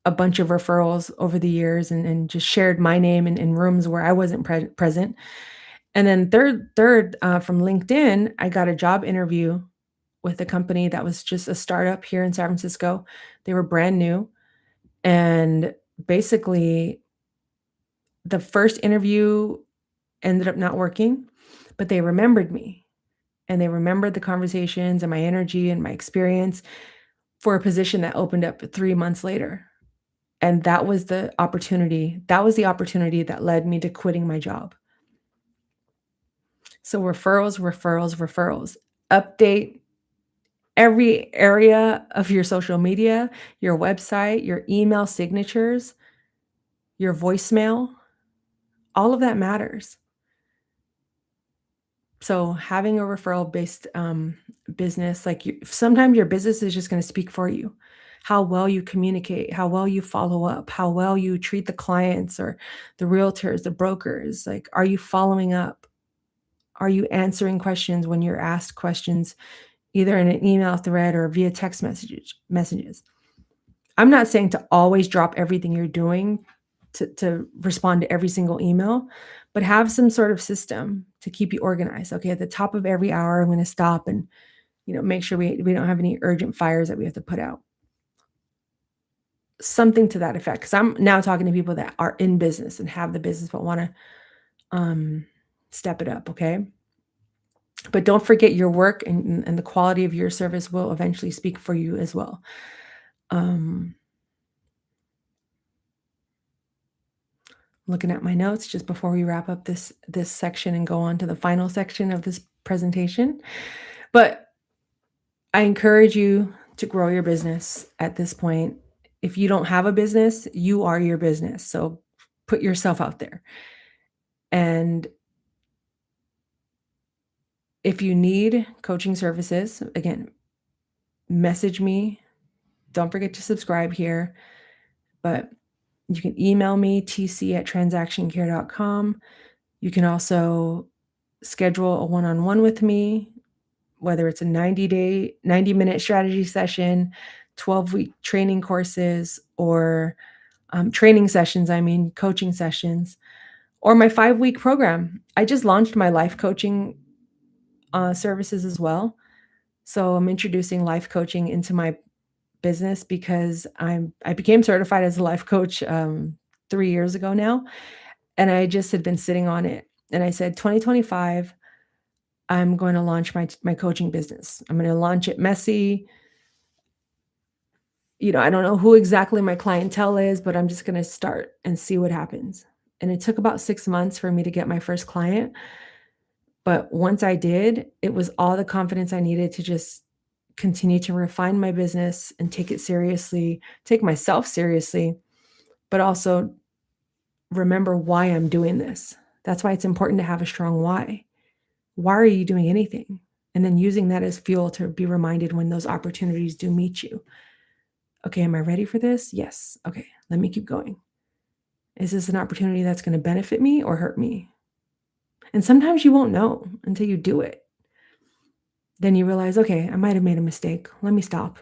a bunch of referrals over the years and just shared my name in rooms where I wasn't present. And then third from LinkedIn, I got a job interview with a company that was just a startup here in San Francisco. They were brand new. And basically, the first interview ended up not working, but they remembered me and they remembered the conversations and my energy and my experience for a position that opened up 3 months later. And that was the opportunity. That was the opportunity that led me to quitting my job. So referrals, referrals, referrals. Update every area of your social media, your website, your email signatures, your voicemail. All of that matters. So having a referral-based business, like sometimes your business is just going to speak for you. How well you communicate, how well you follow up, how well you treat the clients or the realtors, the brokers. Like, are you following up? Are you answering questions when you're asked questions, either in an email thread or via text messages? I'm not saying to always drop everything you're doing to respond to every single email, but have some sort of system to keep you organized. Okay, at the top of every hour, I'm going to stop and make sure we don't have any urgent fires that we have to put out. Something to that effect. Because I'm now talking to people that are in business and have the business but want to step it up. Okay. But don't forget, your work and the quality of your service will eventually speak for you as well. Looking at my notes just before we wrap up this section and go on to the final section of this presentation. But I encourage you to grow your business at this point. If you don't have a business, you are your business. So put yourself out there. And if you need coaching services, again, message me. Don't forget to subscribe here. But you can email me, tc@transactioncare.com. You can also schedule a one-on-one with me, whether it's a 90-minute strategy session, 12-week training courses, or training sessions, coaching sessions, or my 5-week program. I just launched my life coaching services as well. So I'm introducing life coaching into my business because I became certified as a life coach 3 years ago now, and I just had been sitting on it. And I said, 2025, I'm going to launch my coaching business. I'm going to launch it messy. I don't know who exactly my clientele is, but I'm just going to start and see what happens. And it took about 6 months for me to get my first client. But once I did, it was all the confidence I needed to just continue to refine my business and take it seriously, take myself seriously, but also remember why I'm doing this. That's why it's important to have a strong why. Why are you doing anything? And then using that as fuel to be reminded when those opportunities do meet you. Okay, am I ready for this? Yes. Okay, let me keep going. Is this an opportunity that's going to benefit me or hurt me? And sometimes you won't know until you do it. Then you realize, okay, I might have made a mistake. Let me stop.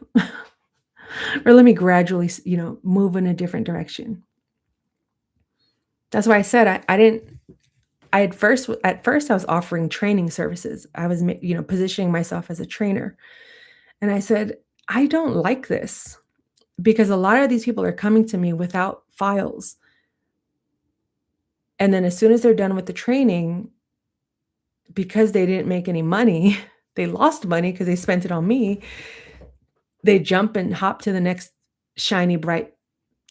Or let me gradually, move in a different direction. That's why I said I didn't I at first I was offering training services. I was positioning myself as a trainer. And I said, I don't like this because a lot of these people are coming to me without files. And then as soon as they're done with the training, because they didn't make any money, they lost money because they spent it on me. They jump and hop to the next shiny, bright,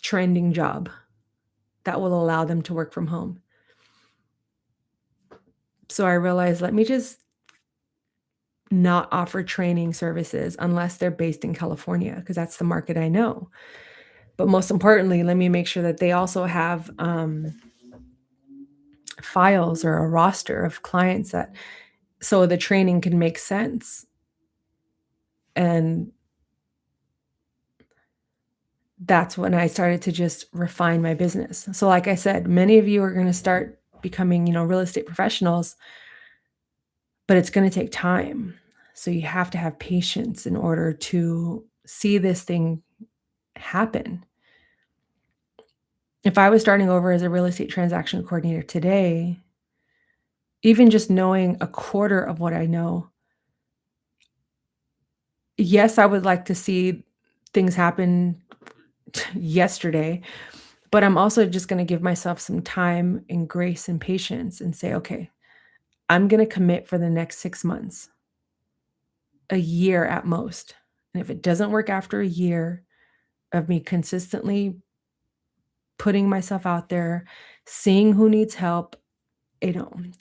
trending job that will allow them to work from home. So I realized, let me just not offer training services unless they're based in California, because that's the market I know. But most importantly, let me make sure that they also have files or a roster of clients that so the training can make sense. And that's when I started to just refine my business. So like I said, many of you are going to start becoming, real estate professionals, but it's going to take time. So you have to have patience in order to see this thing happen. If I was starting over as a real estate transaction coordinator today, even just knowing a quarter of what I know, yes, I would like to see things happen yesterday, but I'm also just going to give myself some time and grace and patience and say, okay, I'm going to commit for the next 6 months, a year at most. And if it doesn't work after a year of me consistently putting myself out there, seeing who needs help,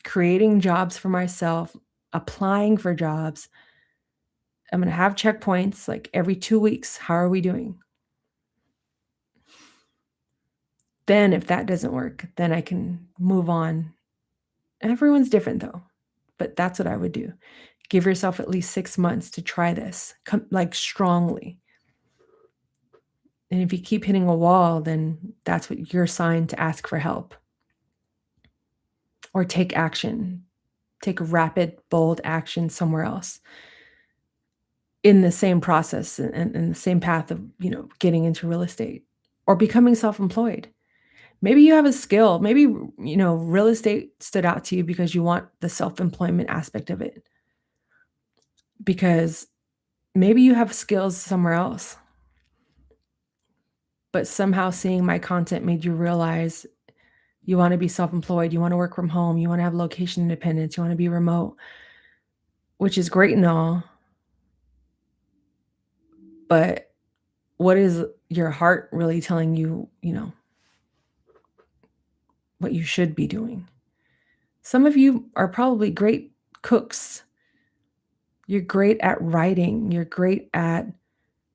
creating jobs for myself, applying for jobs, I'm going to have checkpoints like every 2 weeks. How are we doing? Then if that doesn't work, then I can move on. Everyone's different though, but that's what I would do. Give yourself at least 6 months to try this, like strongly. And if you keep hitting a wall, then that's what your sign to ask for help or take action. Take rapid, bold action somewhere else in the same process and the same path of, getting into real estate or becoming self-employed. Maybe you have a skill. Maybe, real estate stood out to you because you want the self-employment aspect of it. Because maybe you have skills somewhere else. But somehow seeing my content made you realize you want to be self-employed, you want to work from home, you want to have location independence, you want to be remote, which is great and all. But what is your heart really telling you, what you should be doing? Some of you are probably great cooks. You're great at writing, you're great at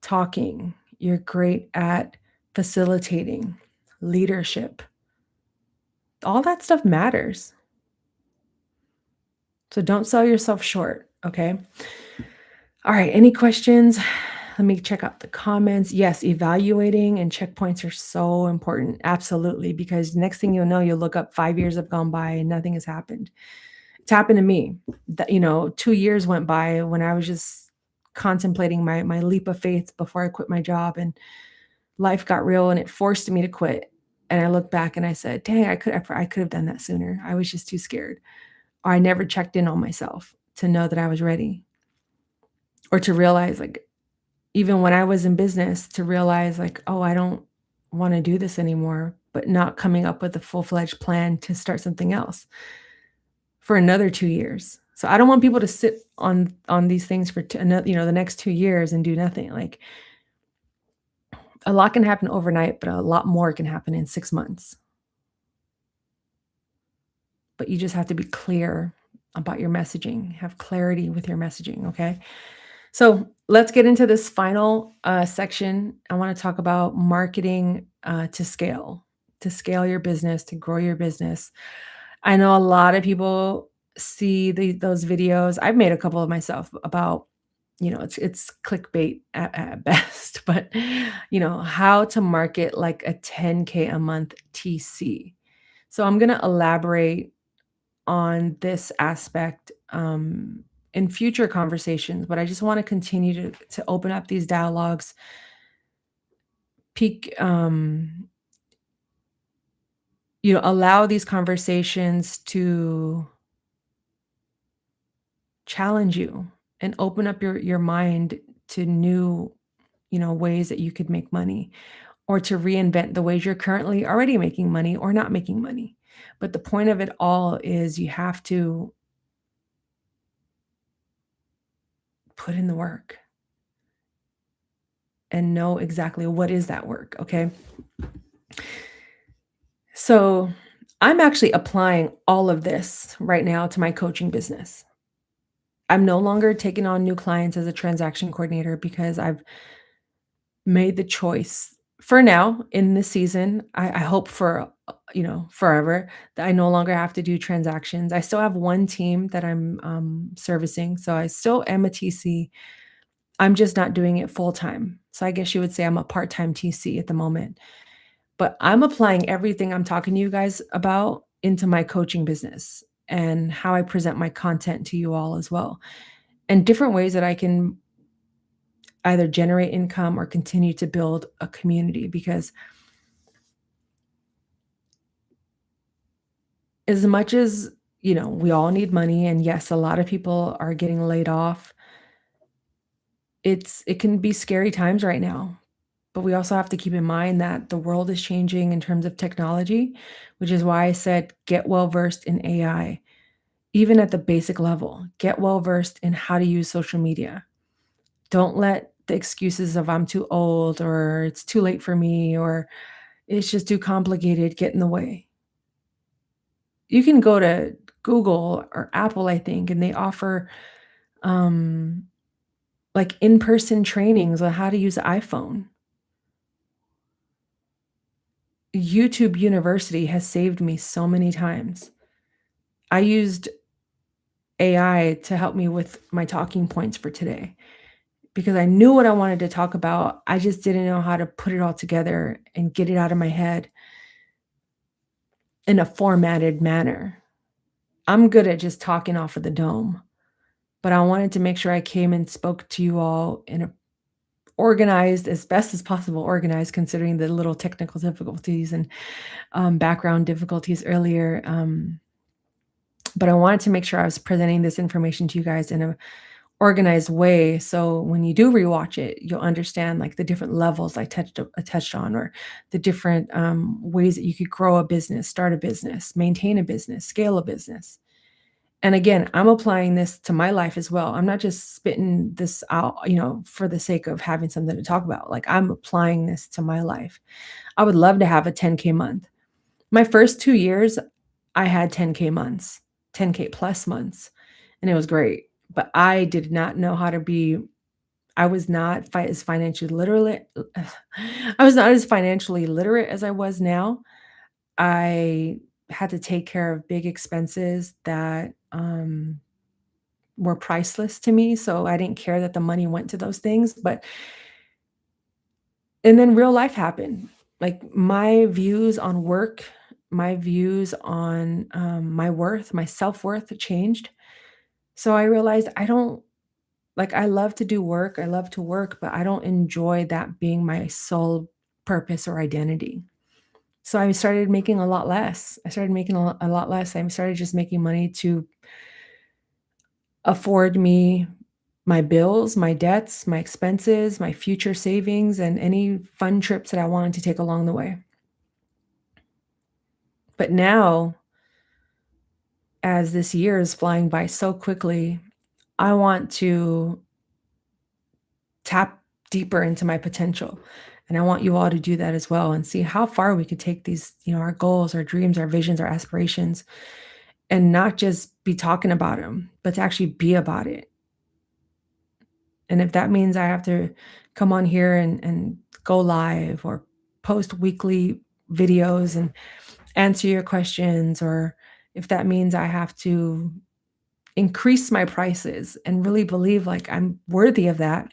talking, you're great at facilitating, leadership. All that stuff matters. So don't sell yourself short, okay? All right, any questions? Let me check out the comments. Yes, evaluating and checkpoints are so important. Absolutely, because next thing you'll know, you'll look up 5 years have gone by and nothing has happened. It's happened to me. 2 years went by when I was just contemplating my leap of faith before I quit my job, and life got real and it forced me to quit. And I look back and I said, dang, I could have done that sooner. I was just too scared. Or I never checked in on myself to know that I was ready. or to realize, like, even when I was in business, to realize, like, "Oh, I don't wanna do this anymore," but not coming up with a full-fledged plan to start something else for another 2 years. So I don't want people to sit on these things for the next 2 years and do nothing. Like, a lot can happen overnight, but a lot more can happen in 6 months. But you just have to be clear about your messaging, have clarity with your messaging, okay? So let's get into this final section. I want to talk about marketing to scale your business, to grow your business. I know a lot of people see those videos. I've made a couple of myself about, it's clickbait at best, but how to market like a 10K a month TC. So I'm going to elaborate on this aspect in future conversations, but I just want to continue to open up these dialogues, peak, allow these conversations to challenge you and open up your mind to new, ways that you could make money, or to reinvent the ways you're currently already making money or not making money. But the point of it all is you have to put in the work and know exactly what is that work, okay? So, I'm actually applying all of this right now to my coaching business. I'm no longer taking on new clients as a transaction coordinator because I've made the choice for now in this season. I hope for, forever, that I no longer have to do transactions. I still have one team that I'm servicing, so I still am a TC. I'm just not doing it full time. So I guess you would say I'm a part-time TC at the moment. But I'm applying everything I'm talking to you guys about into my coaching business and how I present my content to you all as well, and different ways that I can either generate income or continue to build a community, because as much as, we all need money, and yes, a lot of people are getting laid off, it can be scary times right now. But we also have to keep in mind that the world is changing in terms of technology, which is why I said get well versed in AI. Even at the basic level, get well versed in how to use social media. Don't let the excuses of I'm too old or it's too late for me or it's just too complicated get in the way. You can go to Google or Apple, I think, and they offer um, like in-person trainings on how to use an iPhone. YouTube University has saved me so many times. I used AI to help me with my talking points for today because I knew what I wanted to talk about. I just didn't know how to put it all together and get it out of my head in a formatted manner. I'm good at just talking off of the dome, but I wanted to make sure I came and spoke to you all in a organized, as best as possible organized, considering the little technical difficulties and background difficulties earlier. But I wanted to make sure I was presenting this information to you guys in a organized way, so when you do rewatch it, you'll understand, like, the different levels I touched on, or the different, ways that you could grow a business, start a business, maintain a business, scale a business. And again, I'm applying this to my life as well. I'm not just spitting this out, for the sake of having something to talk about. Like, I'm applying this to my life. I would love to have a 10K month. My first 2 years, I had 10K months, 10K plus months, and it was great. But I did not know how to be I was not fi as financially literate I was not as financially literate as I was now. I had to take care of big expenses that, were priceless to me, so I didn't care that the money went to those things, but and then real life happened. Like, my views on work, my views on, my worth, my self-worth changed. So I realized I don't like, I love to do work, I love to work, but I don't enjoy that being my sole purpose or identity. So I started making a lot less. I started making a lot less. I started just making money to afford me my bills, my debts, my expenses, my future savings, and any fun trips that I wanted to take along the way. But now, as this year is flying by so quickly, I want to tap deeper into my potential. And I want you all to do that as well and see how far we could take these, our goals, our dreams, our visions, our aspirations, and not just be talking about them, but to actually be about it. And if that means I have to come on here and go live or post weekly videos and answer your questions, or if that means I have to increase my prices and really believe like I'm worthy of that,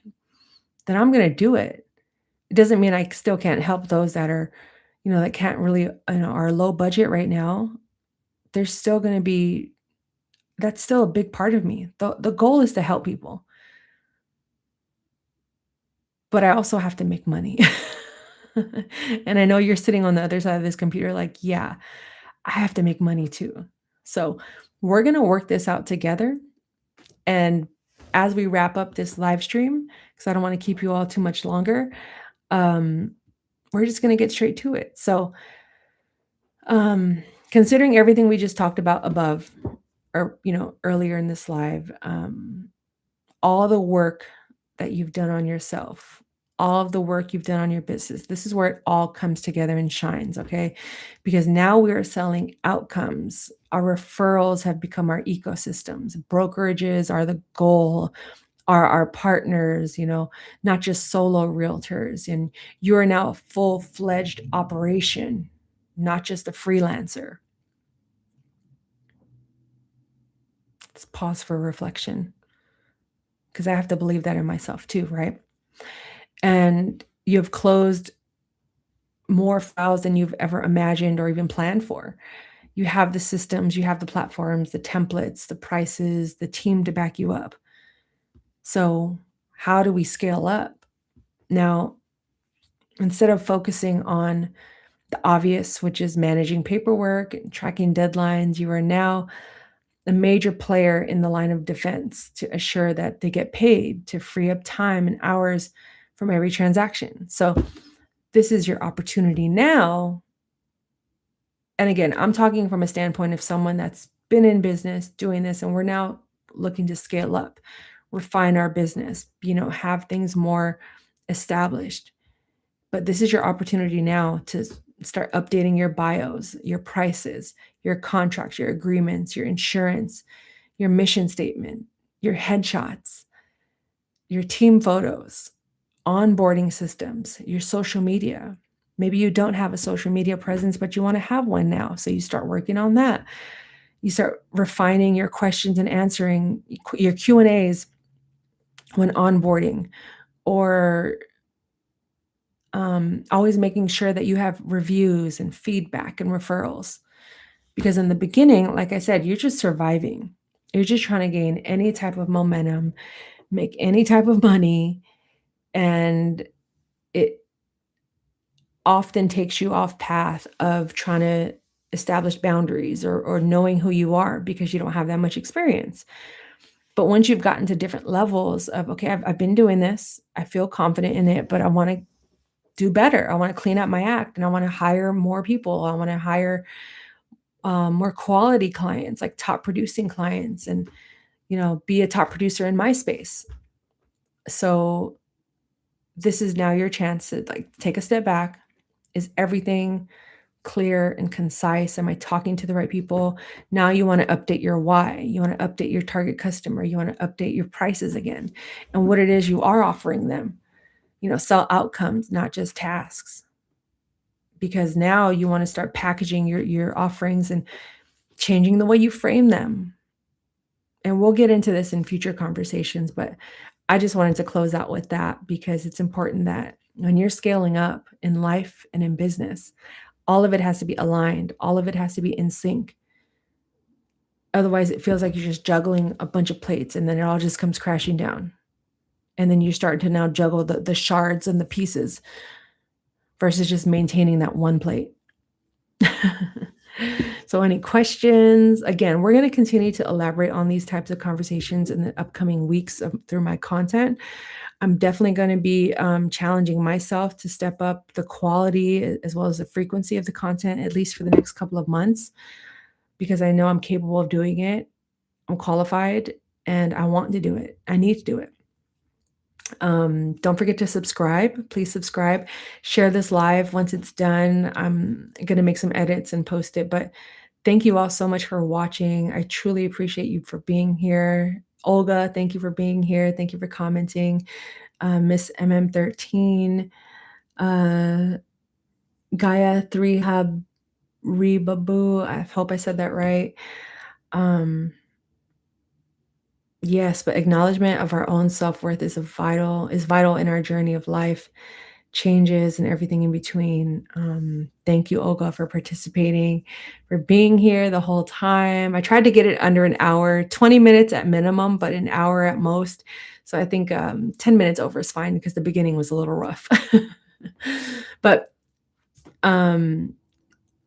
then I'm going to do it. It doesn't mean I still can't help those that are, that can't really, are low budget right now. There's still going to be, that's still a big part of me. The goal is to help people, but I also have to make money. And I know you're sitting on the other side of this computer like, yeah, I have to make money too. So we're going to work this out together. And as we wrap up this live stream, because I don't want to keep you all too much longer, um, we're just going to get straight to it. So, considering everything we just talked about above, or earlier in this live, all the work that you've done on yourself, all of the work you've done on your business, this is where it all comes together and shines, okay? Because now we are selling outcomes. Our referrals have become our ecosystems. Brokerages are the goal, are our partners, not just solo realtors. And you are now a full-fledged operation, not just a freelancer. Let's pause for reflection, because I have to believe that in myself too, right? And you've closed more files than you've ever imagined or even planned for. You have the systems, you have the platforms, the templates, the prices, the team to back you up. So, how do we scale up? Now, instead of focusing on the obvious, which is managing paperwork and tracking deadlines, you are now a major player in the line of defense to assure that they get paid, to free up time and hours from every transaction. So, this is your opportunity now. And again, I'm talking from a standpoint of someone that's been in business doing this, and we're now looking to scale up, refine our business, have things more established. But this is your opportunity now to start updating your bios, your prices, your contracts, your agreements, your insurance, your mission statement, your headshots, your team photos, onboarding systems, your social media. Maybe you don't have a social media presence, but you want to have one now. So you start working on that. You start refining your questions and answering your Q&As when onboarding, or always making sure that you have reviews and feedback and referrals. Because in the beginning, like I said, you're just surviving. You're just trying to gain any type of momentum, make any type of money, and it often takes you off path of trying to establish boundaries, or knowing who you are, because you don't have that much experience. But once you've gotten to different levels of, okay, I've been doing this, I feel confident in it, but I want to do better. I want to clean up my act, and I want to hire more people. I want to hire more quality clients, like top producing clients, and be a top producer in my space. So this is now your chance to like take a step back. Is everything clear and concise? Am I talking to the right people? Now you want to update your why. You want to update your target customer. You want to update your prices again, and what it is you are offering them. Sell outcomes, not just tasks. Because now you want to start packaging your offerings and changing the way you frame them. And we'll get into this in future conversations, but I just wanted to close out with that, because it's important that when you're scaling up in life and in business, all of it has to be aligned. All of it has to be in sync. Otherwise, it feels like you're just juggling a bunch of plates, and then it all just comes crashing down. And then you start to now juggle the shards and the pieces versus just maintaining that one plate. So, any questions? Again, we're going to continue to elaborate on these types of conversations in the upcoming weeks through my content. I'm definitely going to be challenging myself to step up the quality as well as the frequency of the content, at least for the next couple of months, because I know I'm capable of doing it. I'm qualified and I want to do it. I need to do it. Don't forget to subscribe. Please subscribe. Share this live once it's done. I'm going to make some edits and post it, but thank you all so much for watching. I truly appreciate you for being here. Olga, thank you for being here. Thank you for commenting. Miss MM13, uh, Gaia 3 Hub Rebabu. I hope I said that right. Um, yes, but acknowledgement of our own self-worth is vital in our journey of life, changes and everything in between. Thank you, Olga, for participating, for being here the whole time. I tried to get it under an hour, 20 minutes at minimum, but an hour at most. So I think 10 minutes over is fine because the beginning was a little rough. But um,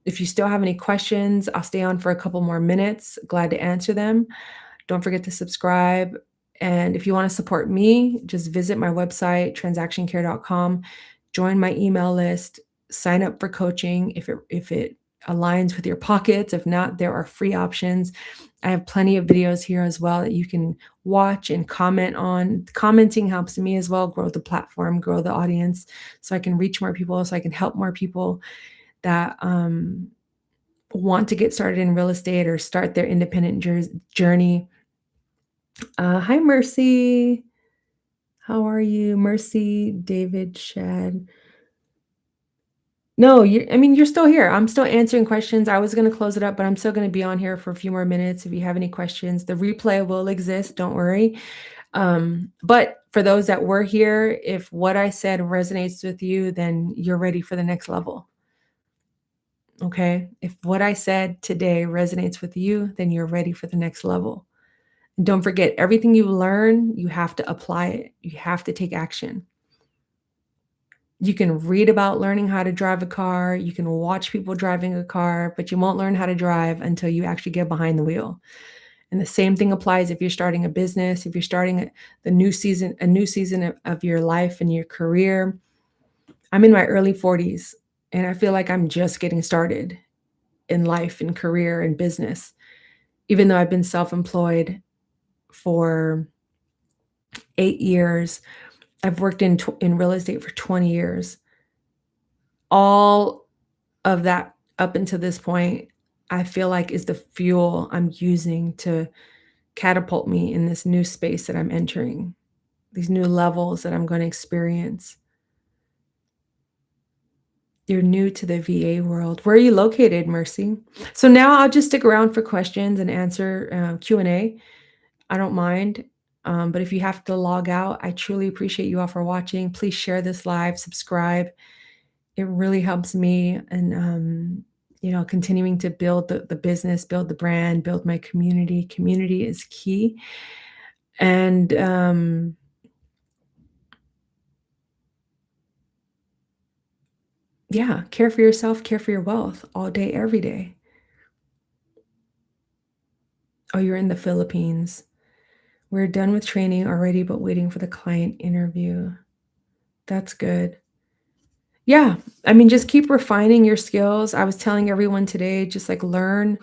if you still have any questions, I'll stay on for a couple more minutes. Glad to answer them. Don't forget to subscribe. And if you want to support me, just visit my website, transactioncare.com, join my email list, sign up for coaching if it aligns with your pockets. If not, there are free options. I have plenty of videos here as well that you can watch and comment on. Commenting helps me as well grow the platform, grow the audience, so I can reach more people, so I can help more people that want to get started in real estate or start their independent journey. Hi, Mercy. How are you? Mercy, David, Shad. No, I mean, you're still here. I'm still answering questions. I was going to close it up, but I'm still going to be on here for a few more minutes. If you have any questions, the replay will exist. Don't worry. But for those that were here, if what I said resonates with you, then you're ready for the next level. Okay. If what I said today resonates with you, then you're ready for the next level. And don't forget, everything you learn, you have to apply it. You have to take action. You can read about learning how to drive a car. You can watch people driving a car, but you won't learn how to drive until you actually get behind the wheel. And the same thing applies if you're starting a business, if you're starting a new season of your life and your career. I'm in my early 40s, and I feel like I'm just getting started in life and career and business, even though I've been self-employed for 8 years. I've worked in real estate for 20 years. All of that up until this point, I feel like is the fuel I'm using to catapult me in this new space that I'm entering, these new levels that I'm going to experience. You're new to the VA world. Where are you located, Mercy? So now I'll just stick around for questions and answer Q&A. I don't mind. But if you have to log out, I truly appreciate you all for watching. Please share this live, subscribe. It really helps me and continuing to build the business, build the brand, build my community. Community is key. And yeah, care for yourself, care for your wealth all day, every day. Oh, you're in the Philippines. We're done with training already, but waiting for the client interview. That's good. Yeah, I mean, just keep refining your skills. I was telling everyone today, just like learn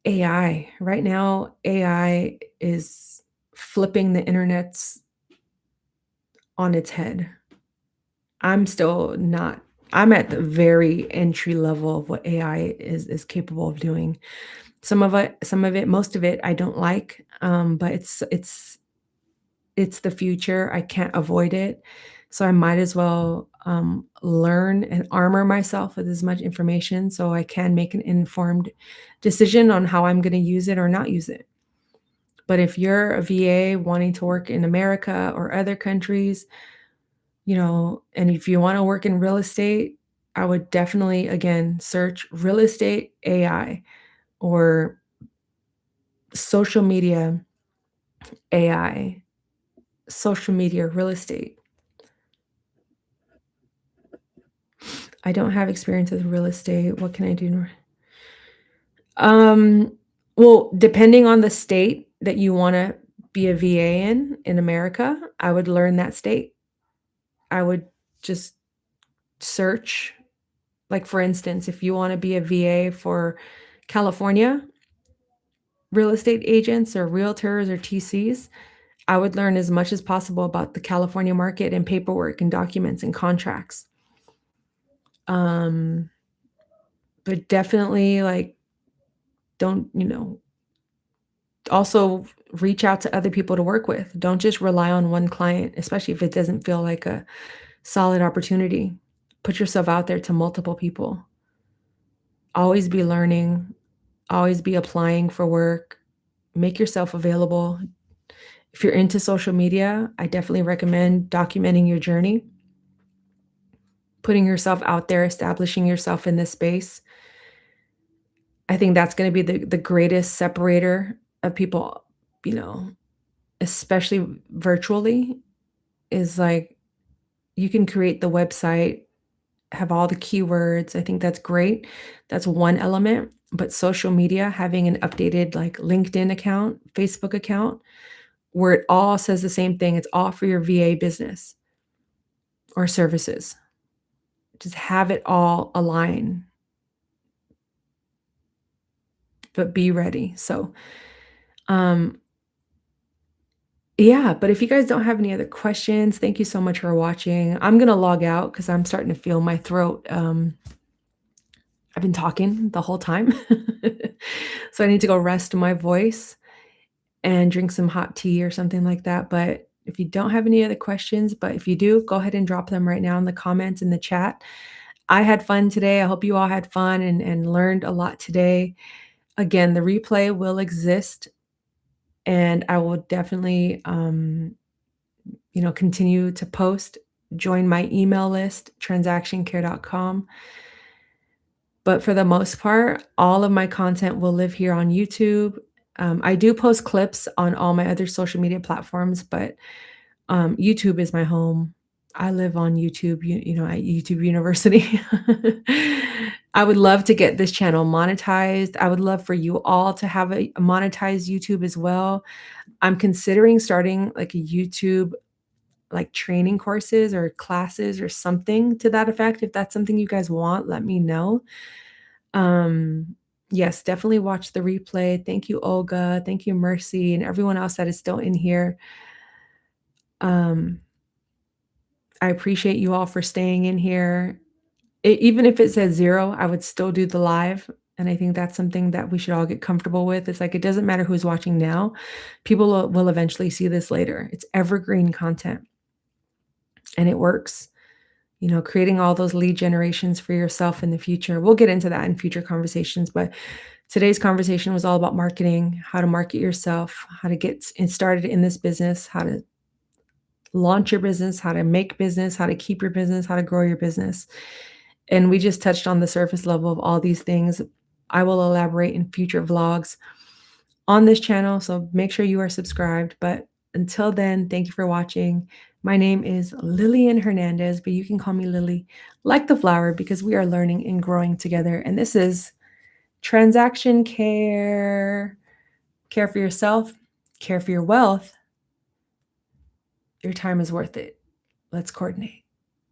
AI. Right now, AI is flipping the internet's on its head. I'm still not I'm at the very entry level of what AI is capable of doing. Some of it, most of it I don't like, but it's the future. I can't avoid it. So I might as well learn and armor myself with as much information so I can make an informed decision on how I'm going to use it or not use it. But if you're a VA wanting to work in America or other countries, and if you want to work in real estate, I would definitely, again, search real estate AI or social media AI, social media real estate. I don't have experience with real estate. What can I do? Um, well, depending on the state that you wanna be a VA in America, I would learn that state. I would just search, like, for instance, if you wanna be a VA for California, real estate agents or realtors or TCs, I would learn as much as possible about the California market and paperwork and documents and contracts. Um, but definitely, like, don't, also reach out to other people to work with. Don't just rely on one client, especially if it doesn't feel like a solid opportunity. Put yourself out there to multiple people. Always be learning, always be applying for work. Make yourself available. If you're into social media, I definitely recommend documenting your journey, putting yourself out there, establishing yourself in this space. I think that's gonna be the greatest separator of people, you know, especially virtually, is like you can create the website, have all the keywords. I think that's great. That's one element, but social media, having an updated like LinkedIn account, Facebook account, where it all says the same thing. It's all for your VA business or services. Just have it all align, but be ready. So, um, yeah, but if you guys don't have any other questions, thank you so much for watching. I'm gonna log out because I'm starting to feel my throat. I've been talking the whole time. So I need to go rest my voice and drink some hot tea or something like that. But if you don't have any other questions, but if you do, go ahead and drop them right now in the comments in the chat. I had fun today. I hope you all had fun and learned a lot today. Again, the replay will exist and I will definitely continue to post. Join my email list, transactioncare.com. But for the most part, all of my content will live here on YouTube. I do post clips on all my other social media platforms, but YouTube is my home. I live on YouTube, at YouTube University. I would love to get this channel monetized. I would love for you all to have a monetized YouTube as well. I'm considering starting like a YouTube like training courses or classes or something to that effect. If that's something you guys want, let me know. Yes, definitely watch the replay. Thank you, Olga. Thank you, Mercy, and everyone else that is still in here. Um, I appreciate you all for staying in here. Even if it says 0, I would still do the live, and I think that's something that we should all get comfortable with. It's like, it doesn't matter who's watching now. People will eventually see this later. It's evergreen content, and it works. Creating all those lead generations for yourself in the future. We'll get into that in future conversations, but today's conversation was all about marketing, how to market yourself, how to get started in this business, how to launch your business, how to make business, how to keep your business, how to grow your business. And we just touched on the surface level of all these things. I will elaborate in future vlogs on this channel, so make sure you are subscribed. But until then, thank you for watching. My name is Lillian Hernandez, but you can call me Lily, like the flower, because we are learning and growing together. And this is Transaction Care. Care for yourself, care for your wealth. Your time is worth it. Let's coordinate.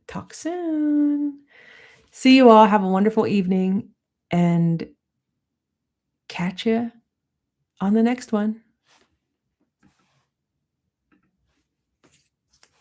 Talk soon. See you all. Have a wonderful evening and catch you on the next one.